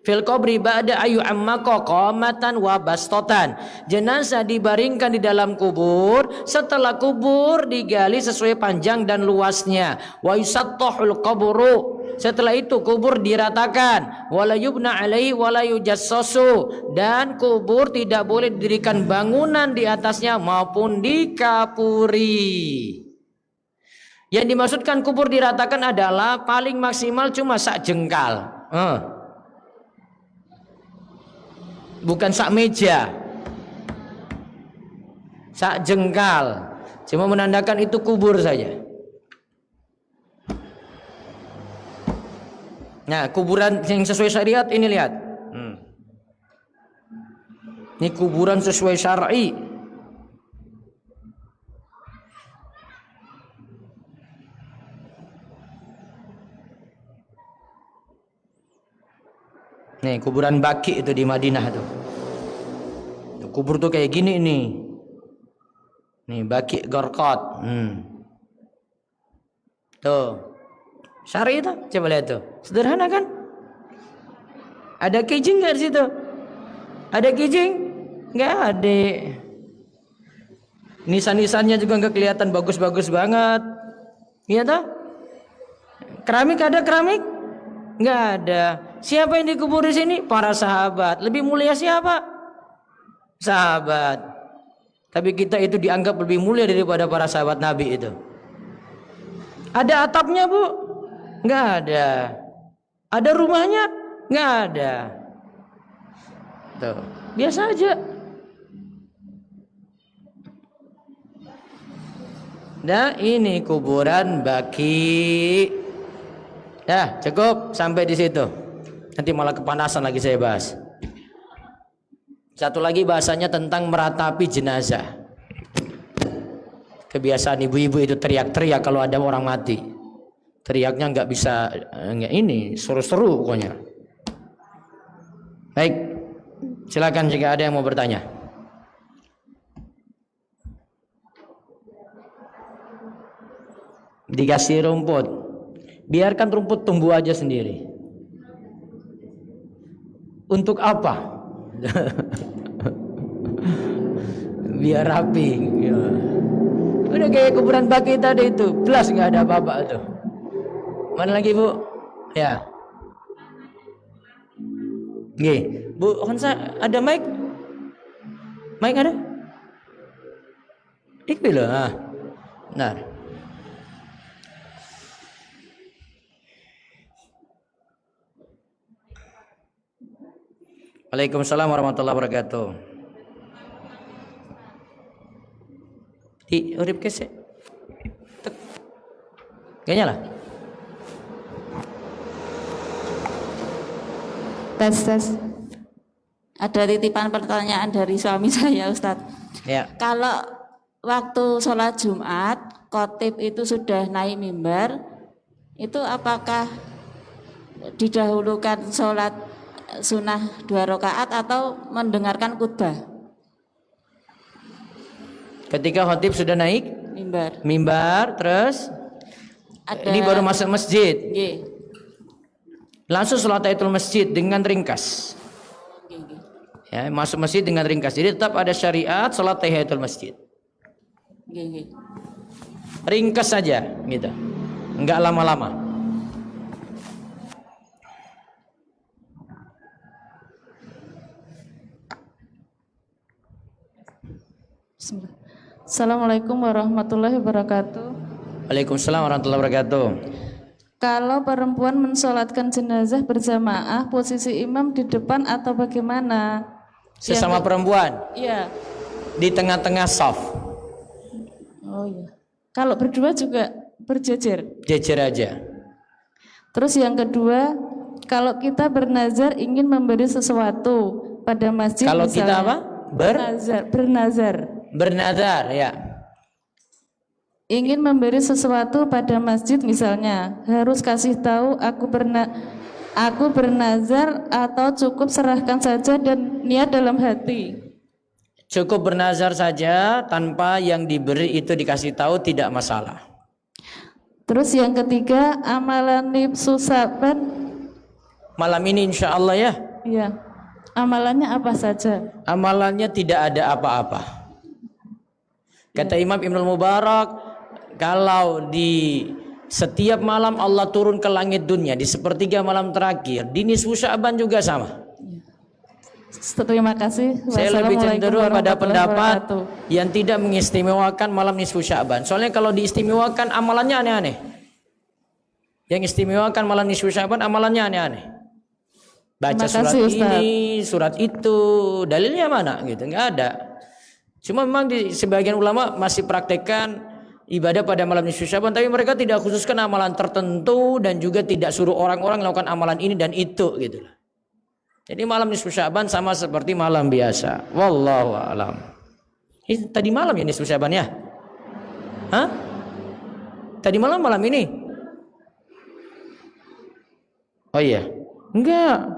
fil qabri ba'da ayu ammaka qamatan wa bastotan. Jenazah dibaringkan di dalam kubur setelah kubur digali sesuai panjang dan luasnya. Wa yusattahul qabru. Setelah itu kubur diratakan. Wala yubna alaihi wala yujassasu. Dan kubur tidak boleh didirikan bangunan di atasnya maupun dikapuri. Yang dimaksudkan kubur diratakan adalah paling maksimal cuma sak jengkal. Bukan sak meja, sak jengkal, cuma menandakan itu kubur saja. Nah, kuburan yang sesuai syariat ini lihat. Ini kuburan sesuai syar'i. Nih kuburan Baqi itu di Madinah tuh. Kubur tuh kayak gini nih. Nih Baqi Gharqad. Tuh. Syar'i itu, coba lihat tuh. Sederhana kan? Ada kijing enggak di situ? Ada kijing? Enggak ada. Nisan-nisannya juga enggak kelihatan bagus-bagus banget. Iya toh? Keramik ada keramik? Enggak ada. Siapa yang dikubur di sini? Para sahabat. Lebih mulia siapa? Sahabat. Tapi kita itu dianggap lebih mulia daripada para sahabat Nabi itu. Ada atapnya, Bu? Enggak ada. Ada rumahnya? Enggak ada. Tuh, biasa aja. Nah, ini kuburan Baqi. Dah, cukup sampai di situ. Nanti malah kepanasan lagi saya bahas. Satu lagi bahasanya tentang meratapi jenazah. Kebiasaan ibu-ibu itu teriak-teriak kalau ada orang mati. Teriaknya nggak bisa, nggak ini seru-seru pokoknya. Baik, silakan jika ada yang mau bertanya. Dikasih rumput, biarkan rumput tumbuh aja sendiri. Untuk apa? Biar rapi. Udah kayak kuburan Baqi tadi itu, plus nggak ada apa-apa tuh. Mana lagi Bu? Ya. Nggih, Bu Hansa ada mic? Mic ada? Iki lho, Benar. Waalaikumsalam warahmatullahi wabarakatuh. Di urip kese. Gak nyala? Tes. Ada titipan pertanyaan dari suami saya, Ustadz. Ya. Kalau waktu sholat Jumat, khotib itu sudah naik mimbar, itu apakah didahulukan sholat sunnah 2 rakaat atau mendengarkan khutbah? Ketika khotib sudah naik mimbar, terus ini baru masuk masjid. Langsung sholat tahiyatul masjid dengan ringkas. Ya, masuk masjid dengan ringkas. Jadi tetap ada syariat sholat tahiyatul masjid. Ringkas saja gitu. Enggak lama-lama. Assalamualaikum warahmatullahi wabarakatuh. Waalaikumsalam warahmatullahi wabarakatuh. Kalau perempuan mensolatkan jenazah berjamaah, posisi imam di depan atau bagaimana? Sesama perempuan? Iya. Di tengah-tengah shaf. Oh iya. Kalau berdua juga berjejer? Jejer aja. Terus yang kedua, kalau kita bernazar ingin memberi sesuatu pada masjid, kalau misalnya, kita apa? Bernazar, ya. Ingin memberi sesuatu pada masjid misalnya, harus kasih tahu aku bernazar atau cukup serahkan saja dan niat dalam hati? Cukup bernazar saja tanpa yang diberi itu dikasih tahu, tidak masalah. Terus yang ketiga, amalan nifsu saban malam ini insya Allah ya. Iya. Amalannya apa saja? Amalannya tidak ada apa-apa. Kata Imam Ibnul Mubarak, kalau di setiap malam Allah turun ke langit dunia di sepertiga malam terakhir, di nisfu Sya'ban juga sama. Terima kasih. Saya lebih cenderung pada pendapat yang tidak mengistimewakan malam nisfu Sya'ban. Soalnya kalau diistimewakan amalannya aneh-aneh. Yang istimewakan malam nisfu Sya'ban amalannya aneh-aneh. Baca surat ini, surat itu, dalilnya mana gitu, nggak ada. Cuma memang di sebagian ulama masih praktekkan ibadah pada malam nisfu Sya'ban, tapi mereka tidak khususkan amalan tertentu dan juga tidak suruh orang-orang melakukan amalan ini dan itu gitu. Jadi malam nisfu Sya'ban sama seperti malam biasa. Wallahu a'lam. Ini tadi malam ya nisfu Sya'ban ya? Hah? Tadi malam ini? Oh iya. Enggak.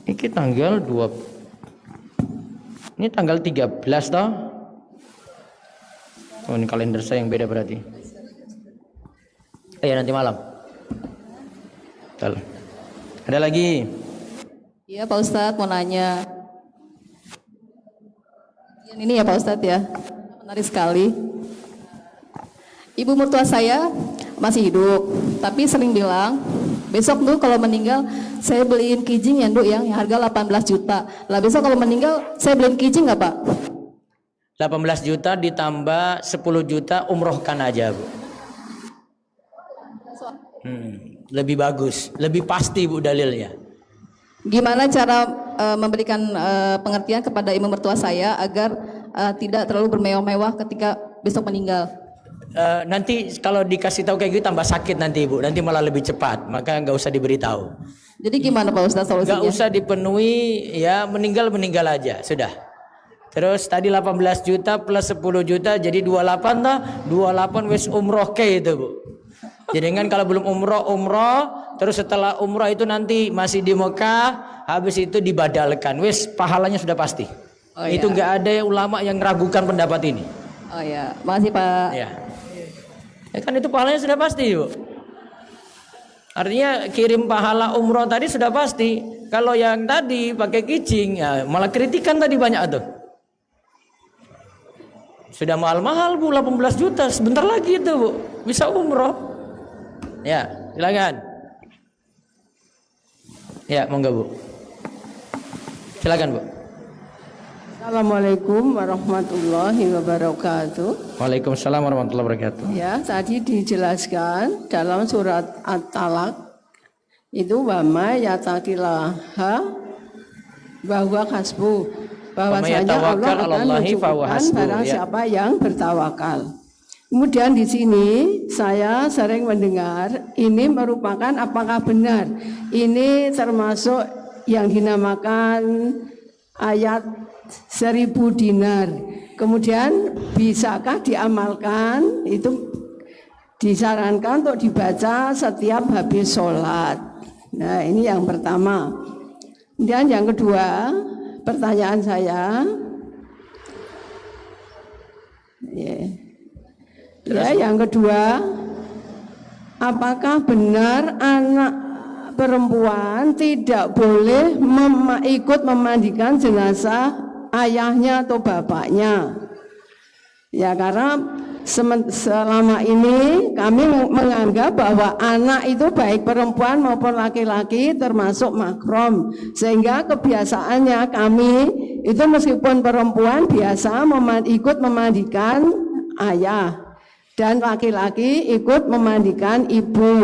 Ini tanggal 2. Ini tanggal 13 toh? Oh, ini kalender saya yang beda berarti. Iya nanti malam. Betul. Ada lagi? Iya Pak Ustadz mau nanya. Ini ya Pak Ustadz ya, menarik sekali. Ibu mertua saya masih hidup, tapi sering bilang, besok tuh kalau meninggal saya beliin kijing ya Nduk yang harga 18 juta. Lah besok kalau meninggal saya beliin kijing nggak Pak? 18 juta ditambah 10 juta umrohkan aja Bu. Lebih bagus, lebih pasti Bu dalilnya. Gimana cara memberikan pengertian kepada ibu mertua saya agar tidak terlalu bermewah-mewah ketika besok meninggal? Nanti kalau dikasih tahu kayak gitu tambah sakit nanti Ibu, nanti malah lebih cepat, maka nggak usah diberitahu. Jadi gimana Pak Ustadz solusinya? Nggak usah dipenuhi, ya meninggal aja, sudah. Terus tadi 18 juta plus 10 juta jadi 28 dah, 28 wis umroh ke itu Bu. Jadi kan kalau belum umroh, terus setelah umroh itu nanti masih di Mekah, habis itu dibadalkan, wis pahalanya sudah pasti. Oh, itu nggak ada ulama yang meragukan pendapat ini. Oh ya, makasih Pak. Ya. Ya kan itu pahalanya sudah pasti Bu. Artinya kirim pahala umroh tadi sudah pasti. Kalau yang tadi pakai kijing, ya malah kritikan tadi banyak tuh. Sudah mahal-mahal Bu, 18 juta, sebentar lagi itu Bu, bisa umroh. Ya, silakan. Ya, monggo Bu. Silakan Bu. Assalamualaikum warahmatullahi wabarakatuh. Waalaikumsalam warahmatullahi wabarakatuh. Ya, tadi dijelaskan dalam surat At-Talaq itu wama yataqillaha bahwa hasbu, bahwasanya Allah akan mencukupkan barang siapa yang bertawakal. Kemudian di sini saya sering mendengar ini merupakan apakah benar ini termasuk yang dinamakan ayat 1000 dinar. Kemudian bisakah diamalkan? Itu disarankan untuk dibaca setiap habis sholat. Nah, ini yang pertama. Kemudian yang kedua, pertanyaan saya, yang kedua, apakah benar anak perempuan tidak boleh ikut memandikan jenazah ayahnya atau bapaknya? Ya, karena selama ini kami menganggap bahwa anak itu baik perempuan maupun laki-laki termasuk mahram, sehingga kebiasaannya kami itu meskipun perempuan biasa ikut memandikan ayah dan laki-laki ikut memandikan ibu.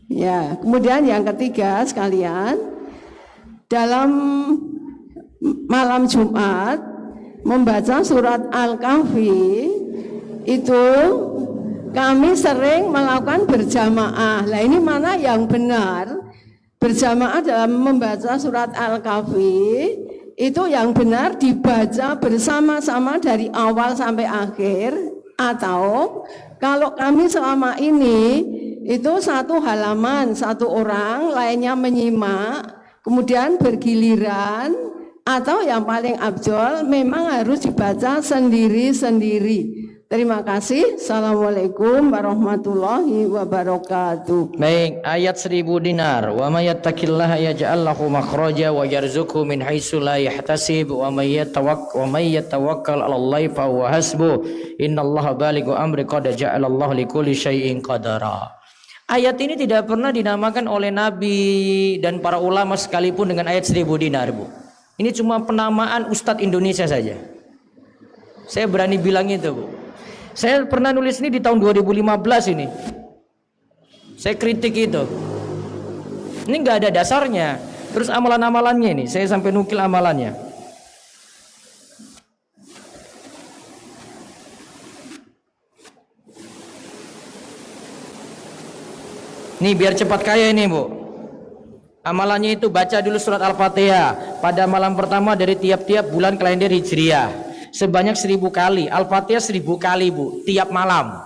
Ya, kemudian yang ketiga sekalian, dalam malam Jumat membaca surat Al-Kahfi itu kami sering melakukan berjamaah. Nah, ini mana yang benar? Berjamaah dalam membaca surat Al-Kahfi itu yang benar dibaca bersama-sama dari awal sampai akhir, atau kalau kami selama ini itu satu halaman satu orang, lainnya menyimak, kemudian bergiliran, atau yang paling afdol memang harus dibaca sendiri-sendiri. Terima kasih. Assalamualaikum warahmatullahi wabarakatuh. Baik, ayat 1000 dinar. Wa may yattaqillaha yaj'al lahu makhraja wa yarzuqhu min haitsu la yahtasib wa may yatawakkal 'alallahi fa huwa hasbuh. Innallaha balighu amri qad ja'alallahu likulli syai'in qadara. Ayat ini tidak pernah dinamakan oleh Nabi dan para ulama sekalipun dengan ayat 1000 dinar, Bu. Ini cuma penamaan Ustadz Indonesia saja. Saya berani bilang itu, Bu. Saya pernah nulis ini di tahun 2015 ini. Saya kritik itu. Ini nggak ada dasarnya. Terus amalan-amalannya ini, saya sampai nukil amalannya. Nih biar cepat kaya ini, Bu. Amalannya itu baca dulu surat Al-Fatihah pada malam pertama dari tiap-tiap bulan kalender Hijriah. Sebanyak 1000 kali, Al-Fatihah 1000 kali, Bu, tiap malam.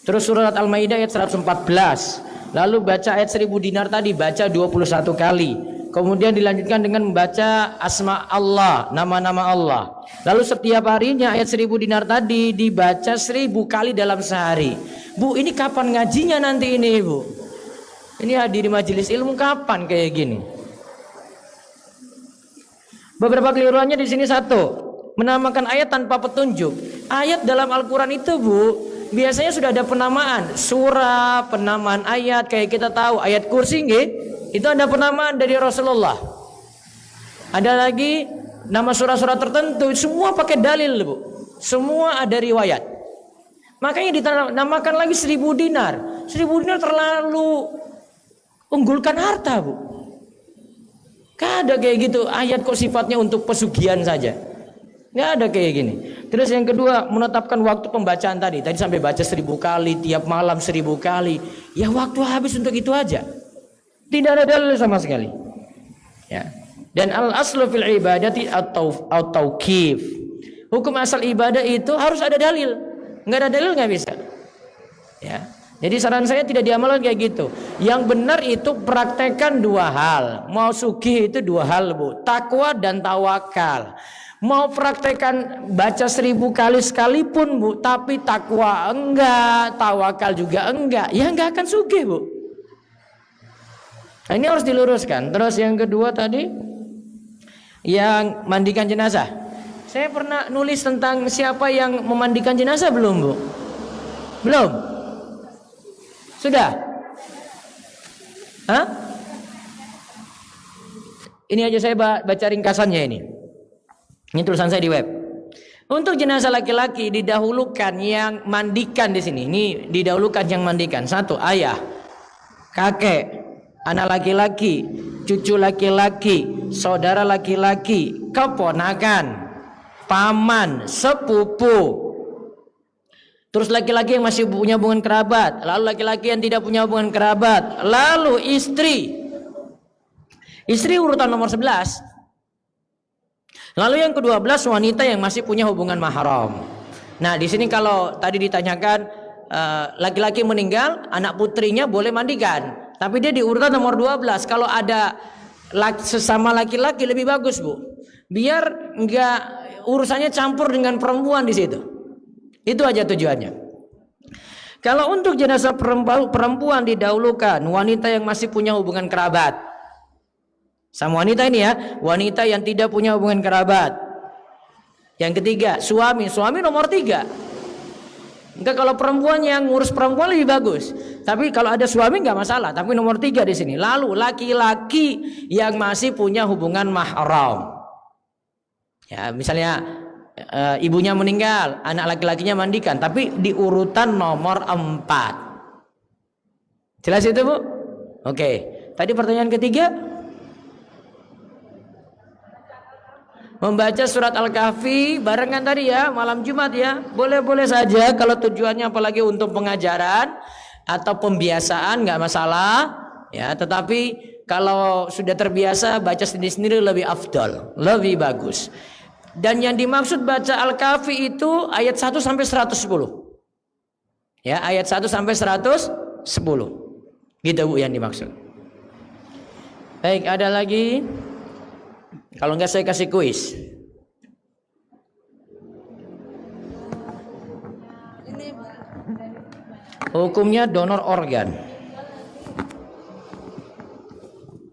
Terus surat Al-Maidah ayat 114. Lalu baca ayat 1000 dinar tadi, baca 21 kali. Kemudian dilanjutkan dengan membaca asma Allah, nama-nama Allah. Lalu setiap harinya ayat 1000 dinar tadi dibaca 1000 kali dalam sehari. Bu, ini kapan ngajinya nanti ini, Bu? Ini hadiri majelis ilmu kapan kayak gini? Beberapa keliruannya di sini satu. Menamakan ayat tanpa petunjuk. Ayat dalam Al-Quran itu, Bu, biasanya sudah ada penamaan surah, penamaan ayat. Kayak kita tahu ayat kursi nggih, itu ada penamaan dari Rasulullah. Ada lagi nama surah-surah tertentu, semua pakai dalil, Bu. Semua ada riwayat. Makanya dinamakan lagi 1000 dinar. 1000 dinar terlalu unggulkan harta, Bu. Gak ada kayak gitu ayat kok sifatnya untuk pesugihan saja. Nggak ada kayak gini. Terus yang kedua, menetapkan waktu pembacaan tadi. Tadi sampai baca 1000 kali, tiap malam 1000 kali. Ya waktu habis untuk itu aja. Tidak ada dalil sama sekali. Ya. Dan al-aslu fil ibadati at-tauqif. Hukum asal ibadah itu harus ada dalil. Nggak ada dalil nggak bisa. Ya. Jadi saran saya tidak diamalkan kayak gitu. Yang benar itu praktekkan dua hal. Mau sugih itu dua hal, Bu. Takwa dan tawakal. Mau praktekkan baca 1000 kali sekalipun, Bu, tapi takwa enggak, tawakal juga enggak, ya enggak akan sugih, Bu. Nah, ini harus diluruskan. Terus yang kedua tadi, yang mandikan jenazah. Saya pernah nulis tentang siapa yang memandikan jenazah belum, Bu? Belum? Sudah? Hah? Ini aja saya baca ringkasannya ini. Ini tulisan saya di web. Untuk jenazah laki-laki didahulukan yang mandikan di sini. Ini didahulukan yang mandikan. 1, ayah, kakek, anak laki-laki, cucu laki-laki, saudara laki-laki, keponakan, paman, sepupu. Terus laki-laki yang masih punya hubungan kerabat, lalu laki-laki yang tidak punya hubungan kerabat, lalu istri. Istri urutan nomor 11. Lalu yang ke-12 wanita yang masih punya hubungan mahram. Nah, di sini kalau tadi ditanyakan laki-laki meninggal, anak putrinya boleh mandikan. Tapi dia di urutan nomor 12. Kalau ada sesama laki-laki lebih bagus, Bu. Biar enggak urusannya campur dengan perempuan di situ. Itu aja tujuannya. Kalau untuk jenazah perempuan didahulukan wanita yang masih punya hubungan kerabat. Sama wanita ini ya, wanita yang tidak punya hubungan kerabat. Yang ketiga, suami nomor 3. Enggak, kalau perempuan yang ngurus perempuan lebih bagus. Tapi kalau ada suami enggak masalah, tapi nomor 3 di sini. Lalu laki-laki yang masih punya hubungan mahram. Ya, misalnya ibunya meninggal, anak laki-lakinya mandikan, tapi di urutan nomor 4. Jelas itu, Bu? Oke. Tadi pertanyaan ketiga, membaca surat Al-Kahfi barengan tadi ya, malam Jumat ya. Boleh-boleh saja kalau tujuannya apalagi untuk pengajaran atau pembiasaan nggak masalah ya, tetapi kalau sudah terbiasa baca sendiri-sendiri lebih afdal, lebih bagus. Dan yang dimaksud baca Al-Kahfi itu ayat 1 sampai 110. Ya, ayat 1 sampai 110. Gitu, Bu, yang dimaksud. Baik, ada lagi? Kalau enggak saya kasih kuis. Hukumnya donor organ.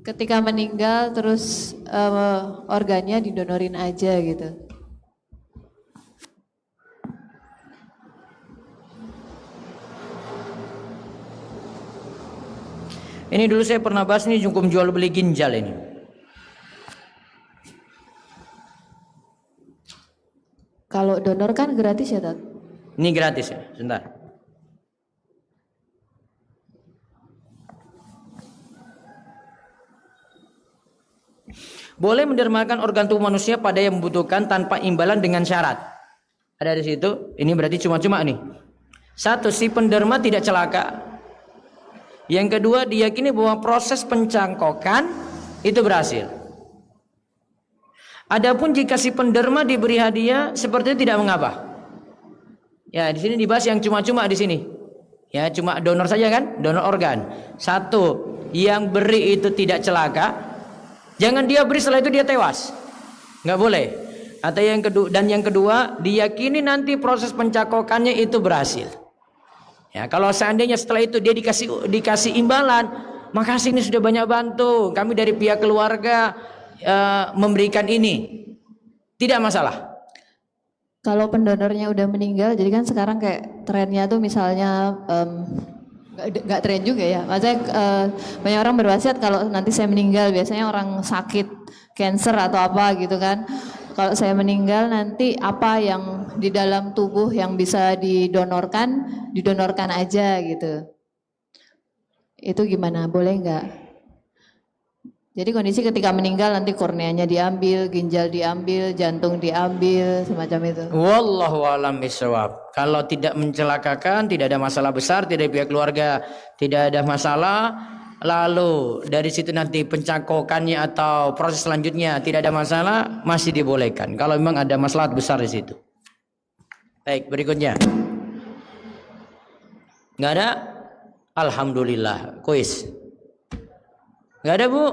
Ketika meninggal terus organnya didonorin aja gitu. Ini dulu saya pernah bahas, ini hukum jual beli ginjal ini. Kalau donor kan gratis ya, Tat? Ini gratis ya, sebentar. Boleh mendermakan organ tubuh manusia pada yang membutuhkan tanpa imbalan dengan syarat. Ada di situ. Ini berarti cuma-cuma nih. 1, si penderma tidak celaka. Yang kedua, diyakini bahwa proses pencangkokan itu berhasil. Adapun jika si penderma diberi hadiah, seperti itu tidak mengapa. Ya, di sini dibahas yang cuma-cuma di sini. Ya, cuma donor saja kan? Donor organ. 1, yang beri itu tidak celaka. Jangan dia beri setelah itu dia tewas, nggak boleh. Atau yang kedua, diyakini nanti proses pencakokannya itu berhasil. Ya, kalau seandainya setelah itu dia dikasih imbalan, makasih ini sudah banyak bantu, kami dari pihak keluarga memberikan ini, tidak masalah. Kalau pendonornya udah meninggal, jadi kan sekarang kayak trennya tuh misalnya nggak tren juga ya, maksudnya banyak orang berwasiat kalau nanti saya meninggal, biasanya orang sakit cancer atau apa gitu kan, kalau saya meninggal nanti apa yang di dalam tubuh yang bisa didonorkan aja gitu. Itu gimana, boleh nggak? Jadi kondisi ketika meninggal nanti korneanya diambil, ginjal diambil, jantung diambil, semacam itu. Wallahu a'lam bishawab. Kalau tidak mencelakakan, tidak ada masalah besar, tidak pihak keluarga tidak ada masalah. Lalu dari situ nanti pencakokannya atau proses selanjutnya tidak ada masalah, masih dibolehkan. Kalau memang ada masalah besar di situ. Baik, berikutnya. Nggak ada? Alhamdulillah. Kuis. Nggak ada, Bu?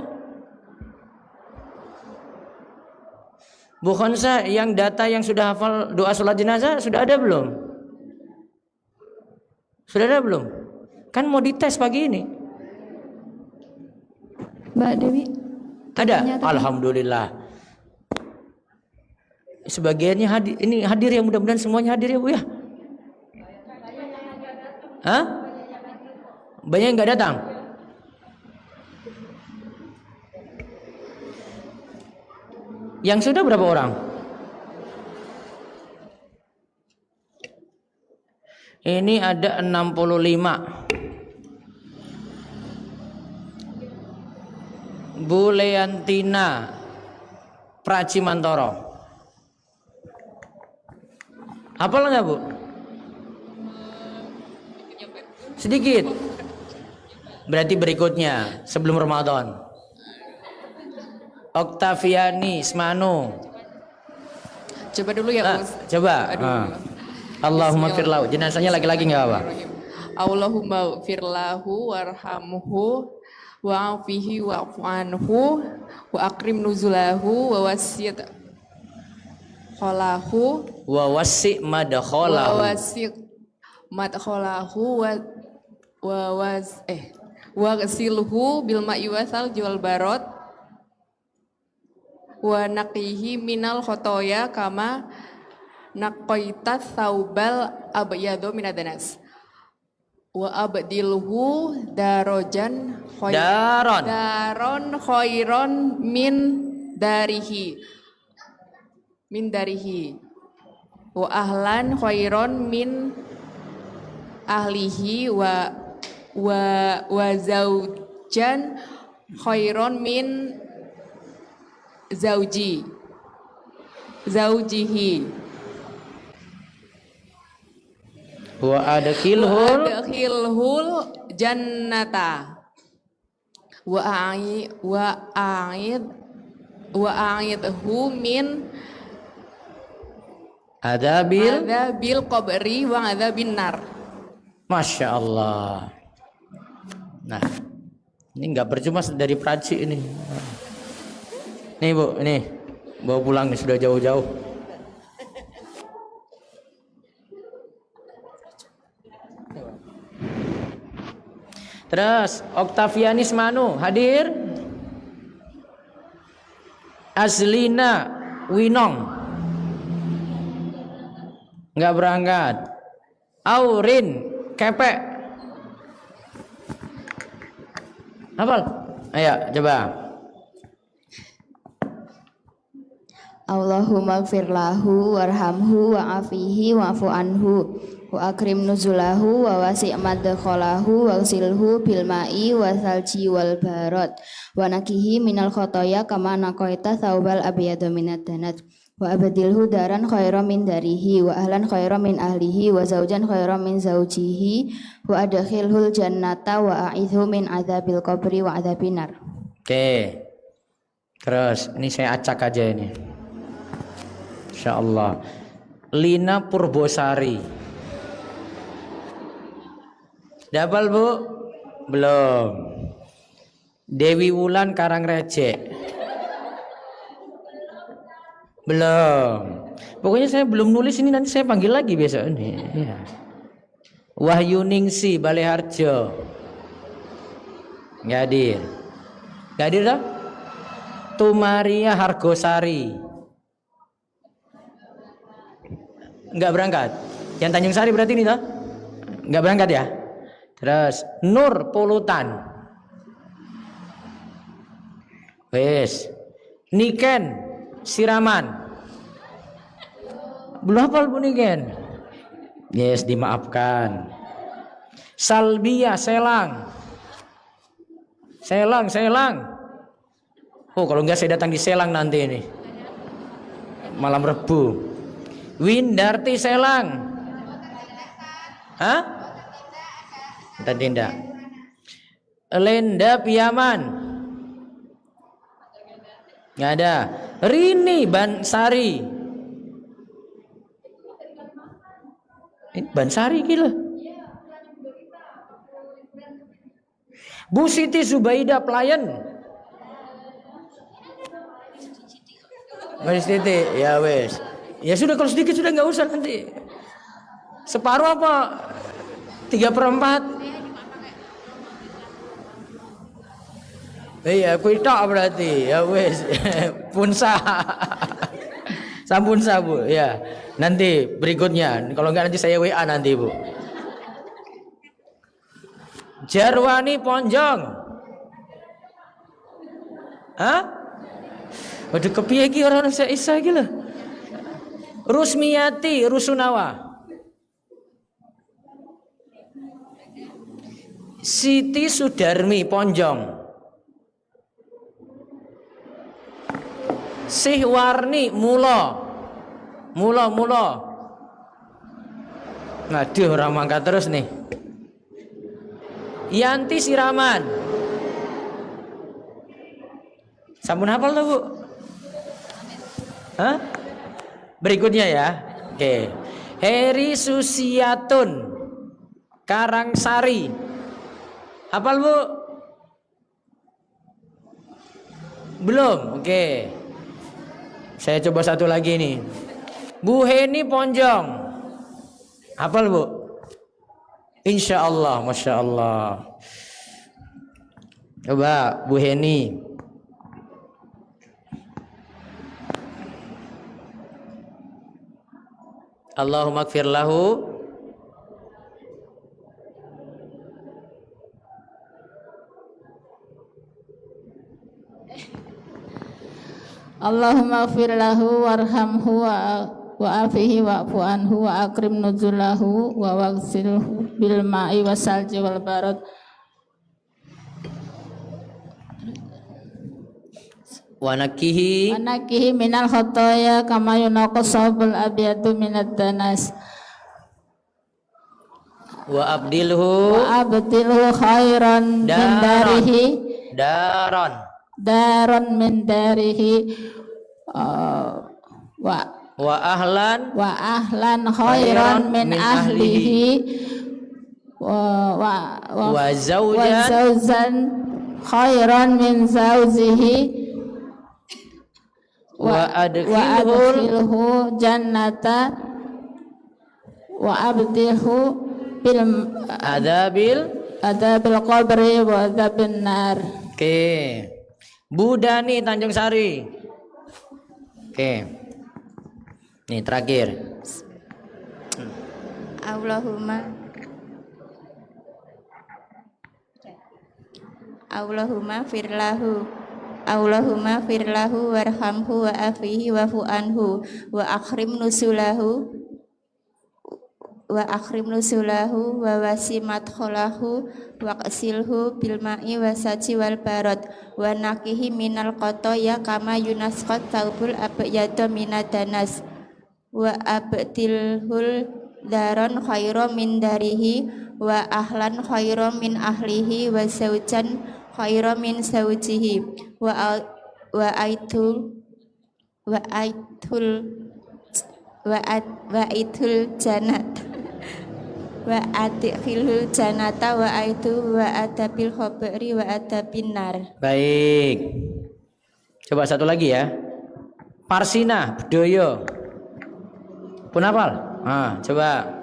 Bu Khonsa, yang data yang sudah hafal doa sholat jenazah sudah ada belum? Sudah ada belum? Kan mau dites pagi ini. Mbak Dewi? Ada? Alhamdulillah. Sebagiannya hadir ya, mudah-mudahan semuanya hadir ya, Bu ya. Hah? Banyak yang nggak datang? Yang sudah berapa orang? Ini ada 65. Bu Leantina Pracimantoro. Hafal nggak, Bu? Sedikit. Berarti berikutnya sebelum Ramadan. Oktaviani Ismanu. Coba dulu ya, Gus. Coba. Allahumma firlahu. Jenazahnya laki-laki enggak apa? Allahumma firlahu warhamhu wa'afihi wa'fu anhu wa akrim nuzulahu wa wasit kholahu Wa wasi' madkhalahu. wa wasit madkhalahu wa ghasilhu bil ma'i wasal jual barot wa naqihi minal khotoya kama naqaitas saubal abyadu minadanas wa abdilhu darojan daron khairon min darihi wa ahlan khairon min ahlihi wa zaujan khairon min zaujihi Wa adkhilhul jannata wa a'idhu min adabil qabri wa adabin nar. Masya Allah. Nah, ini nggak percuma dari Praci ini. Nih Bu, ini bawa pulang nih, sudah jauh-jauh. Terus Oktavianis Manu hadir. Azlina Winong nggak berangkat. Aurin Kepek hafal? Ayo coba. Allahumma gfirlahu warhamhu wa'afihi wa'fu anhu wa akrim nuzulahu wa wasi' madkhalahu wa gsilhu bil ma'i wa salji wal barad wa nakihi minal khotoya kama naqaita thawbal abyadu minad danat wa abdilhu daran khairan min darihi wa ahlan khairan min ahlihi wa zaujan khairan min zaujihi wa adkhilhul jannata wa a'idhu min adzabil qabri wa adzabin nar. Oke. Terus ini saya acak aja ini. Insyaallah. Lina Purbosari. Dapal Bu? Belum. Dewi Wulan Karangreje. Belum. Pokoknya saya belum nulis ini, nanti saya panggil lagi besok ini. Ya. Wahyu Ningsi Baleharjo. Nggak hadir. Nggak hadir dah? Tumaria Hargosari. Nggak berangkat. Yang Tanjung Sari berarti ini dah? Nggak berangkat ya? Terus Nur Polutan. Wes. Niken Siraman. Belum hafal Bu Niken? Yes, dimaafkan. Salbia Selang. Selang. Oh, kalau enggak saya datang di Selang nanti ini. Malam Rebu. Windarti Selang. Hah? Tindak. Lenda Piyaman. Nggak ada. Rini Bansari. Ini Bansari gila. Bu Siti Zubaida Pelayan. Mas Siti, ya wes. Ya sudah, kalau sedikit sudah nggak usah nanti. Separuh apa? 3/4. Iya, kuitok berarti. Ya wes. Punsa. Sampunsa Bu, ya. Nanti berikutnya. Kalau enggak nanti saya WA nanti Bu. Jarwani Ponjong. Hah? Waduh, kepiye iki ora saya isa iki lho. Rusmiyati Rusunawa. Siti Sudarmi Ponjong. Sihwarni Mulo. Waduh, orang mangkat terus nih. Yanti Siraman. Sampun hafal tuh Bu? Hah? Berikutnya ya. Oke. Heri Susiatun Karangsari. Hafal Bu? Belum? Oke. Saya coba satu lagi nih. Bu Heni Ponjong. Hafal Bu? Insya Allah, Masya Allah. Coba Bu Heni. Allahumma gfir lahu. Allahumma gfir lahu warhamhu wa afihi wa'fu anhu wa akrim nuzulahu wa waghsilhu bil ma'i wasalji wal barad Wa nakihi anakihi minal khotoya kama yunaqas sabul abyadu minad danas wa abdilhu wa abdilhu khairan min darihi daron min darihi wa ahlan khairan min ahlihi wa zawjan khairan min zawjihi wa adkhilhu jannata wa abdilhu bil adabil qabri wa adabin nar. Oke. Bu Dani Tanjung Sari. Oke. Nih terakhir. Allahumma firlahu warhamhu wa afihi wa'fu anhu wa akrim nusulahu wa wasi madkhalahu wa qasilhu bil ma'i wasaji wal barad wa nakihi minal khotoya kama yunasqat taubul abyadu minad danas wa abdilhul daron khairan min darihi wa ahlan khairan min ahlihi wa zawjan khairan min zawjihi wa aitul jannat wa adkhilul jannata wa aitu wa adabil khabri wa adabin nar. Baik. Coba satu lagi ya. Parsina Bedoyo. Pun hafal? Coba.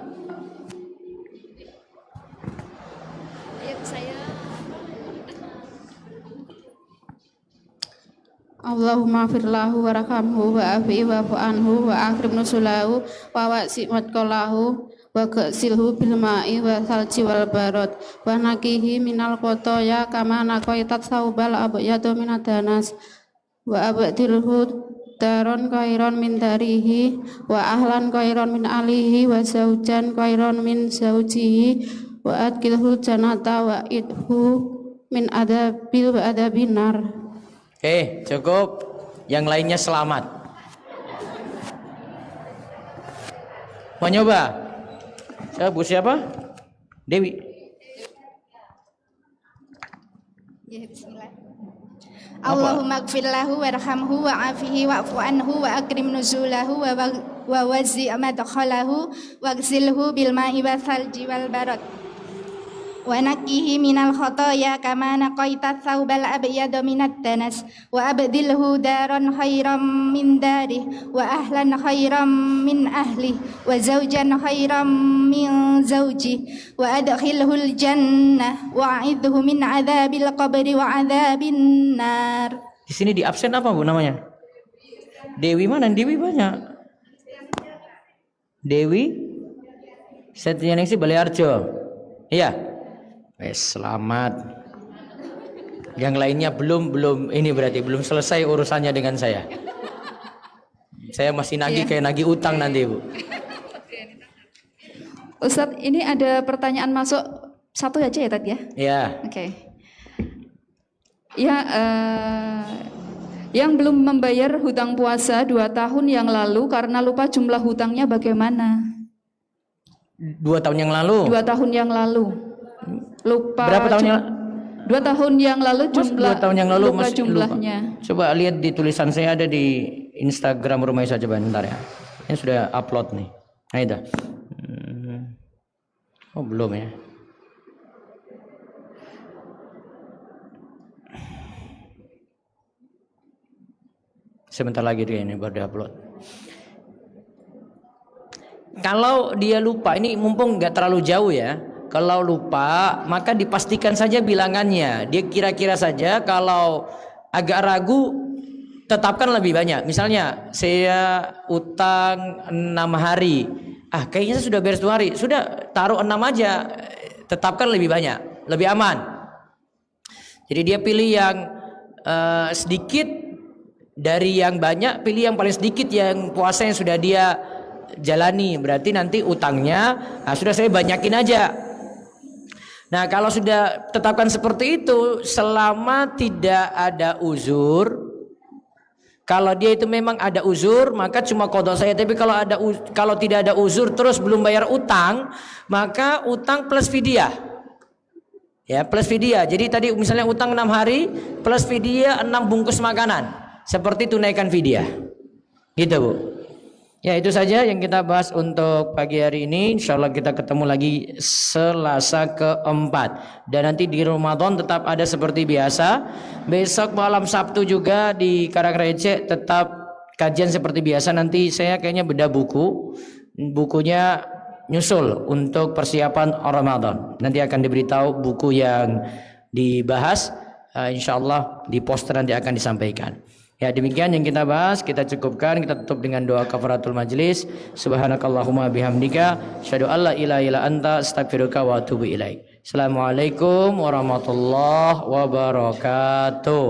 Allahumma firlahu warhamhu wa afihi wa'fu anhu wa akrim nusulahu wa wasi madkolahu wa ghasilhu bil ma'i wa salji wal barad wa nakihi minal khotoya kama naqaitat saubal abyadu minad danas wa abdilhu daron khairan min darihi wa ahlan khairan min alihi wa zawjan khairan min zawjihi wa adkhilhu jannata wa idhu min adabil wa adabin nar. Oke, cukup. Yang lainnya selamat. Mau nyoba? Bu siapa? Dewi. Ya, bismillah. Allahumma gfir lahu warhamhu wa afihi wa'fu anhu wa akrim nuzulahu wa wazi' madkhalahu waghsilhu bil ma'i wasalji wal barad wa nakihi minal khotoya kama naqaitat thawbal abyadu minad danas wa abdilhu daron khairam min darih wa ahlan khairam min ahli wa zawjan khairam min zawji wa adkhilhul jannah wa a'idhu min adzabil qabri wa adzabin nar. Di sini di absen apa Bu namanya? Dewi mana? Dewi banyak. Dewi Setyaningsih Baliarjo. Iya. Selamat. Yang lainnya belum ini berarti belum selesai urusannya dengan saya. Saya masih nagih kayak nagih utang nanti Bu. Ustadz, ini ada pertanyaan masuk satu aja ya tadi ya? Ya. Oke. Ya, yang belum membayar hutang puasa 2 tahun yang lalu karena lupa jumlah hutangnya bagaimana? 2 tahun yang lalu. 2 tahun yang lalu. Lupa. Berapa tahunnya? 2 tahun yang lalu jumlah. 2 tahun yang lalu lupa masih jumlahnya. lupa. Coba lihat di tulisan saya ada di Instagram Rumah Isa, coba bentar ya. Ini sudah upload nih. Nah itu. Oh belum ya. Sebentar lagi dia ini baru upload. Kalau dia lupa, ini mumpung nggak terlalu jauh ya. Kalau lupa, maka dipastikan saja bilangannya. Dia kira-kira saja. Kalau agak ragu, tetapkan lebih banyak. Misalnya saya utang 6 hari. Kayaknya saya sudah beres 2 hari. Sudah taruh 6 aja. Tetapkan lebih banyak, lebih aman. Jadi dia pilih yang sedikit dari yang banyak, pilih yang paling sedikit yang puasa yang sudah dia jalani. Berarti nanti utangnya sudah saya banyakin aja. Nah kalau sudah tetapkan seperti itu, selama tidak ada uzur, kalau dia itu memang ada uzur, maka cuma qadha saya. Tapi kalau tidak ada uzur terus belum bayar utang, maka utang plus fidyah. Ya, plus fidyah. Jadi tadi misalnya utang 6 hari plus fidyah 6 bungkus makanan. Seperti tunaikan fidyah. Gitu, Bu. Ya, itu saja yang kita bahas untuk pagi hari ini. Insyaallah kita ketemu lagi Selasa keempat. Dan nanti di Ramadan tetap ada seperti biasa. Besok malam Sabtu juga di Karangrecek tetap kajian seperti biasa. Nanti saya kayaknya bedah buku. Bukunya nyusul untuk persiapan Ramadan. Nanti akan diberitahu buku yang dibahas. Insyaallah di poster nanti akan disampaikan. Ya, demikian yang kita bahas, kita cukupkan, kita tutup dengan doa kafaratul majlis. Subhanakallahumma bihamdika asyhadu an la ilaha illa anta astaghfiruka wa atubu ilaik. Assalamualaikum warahmatullahi wabarakatuh.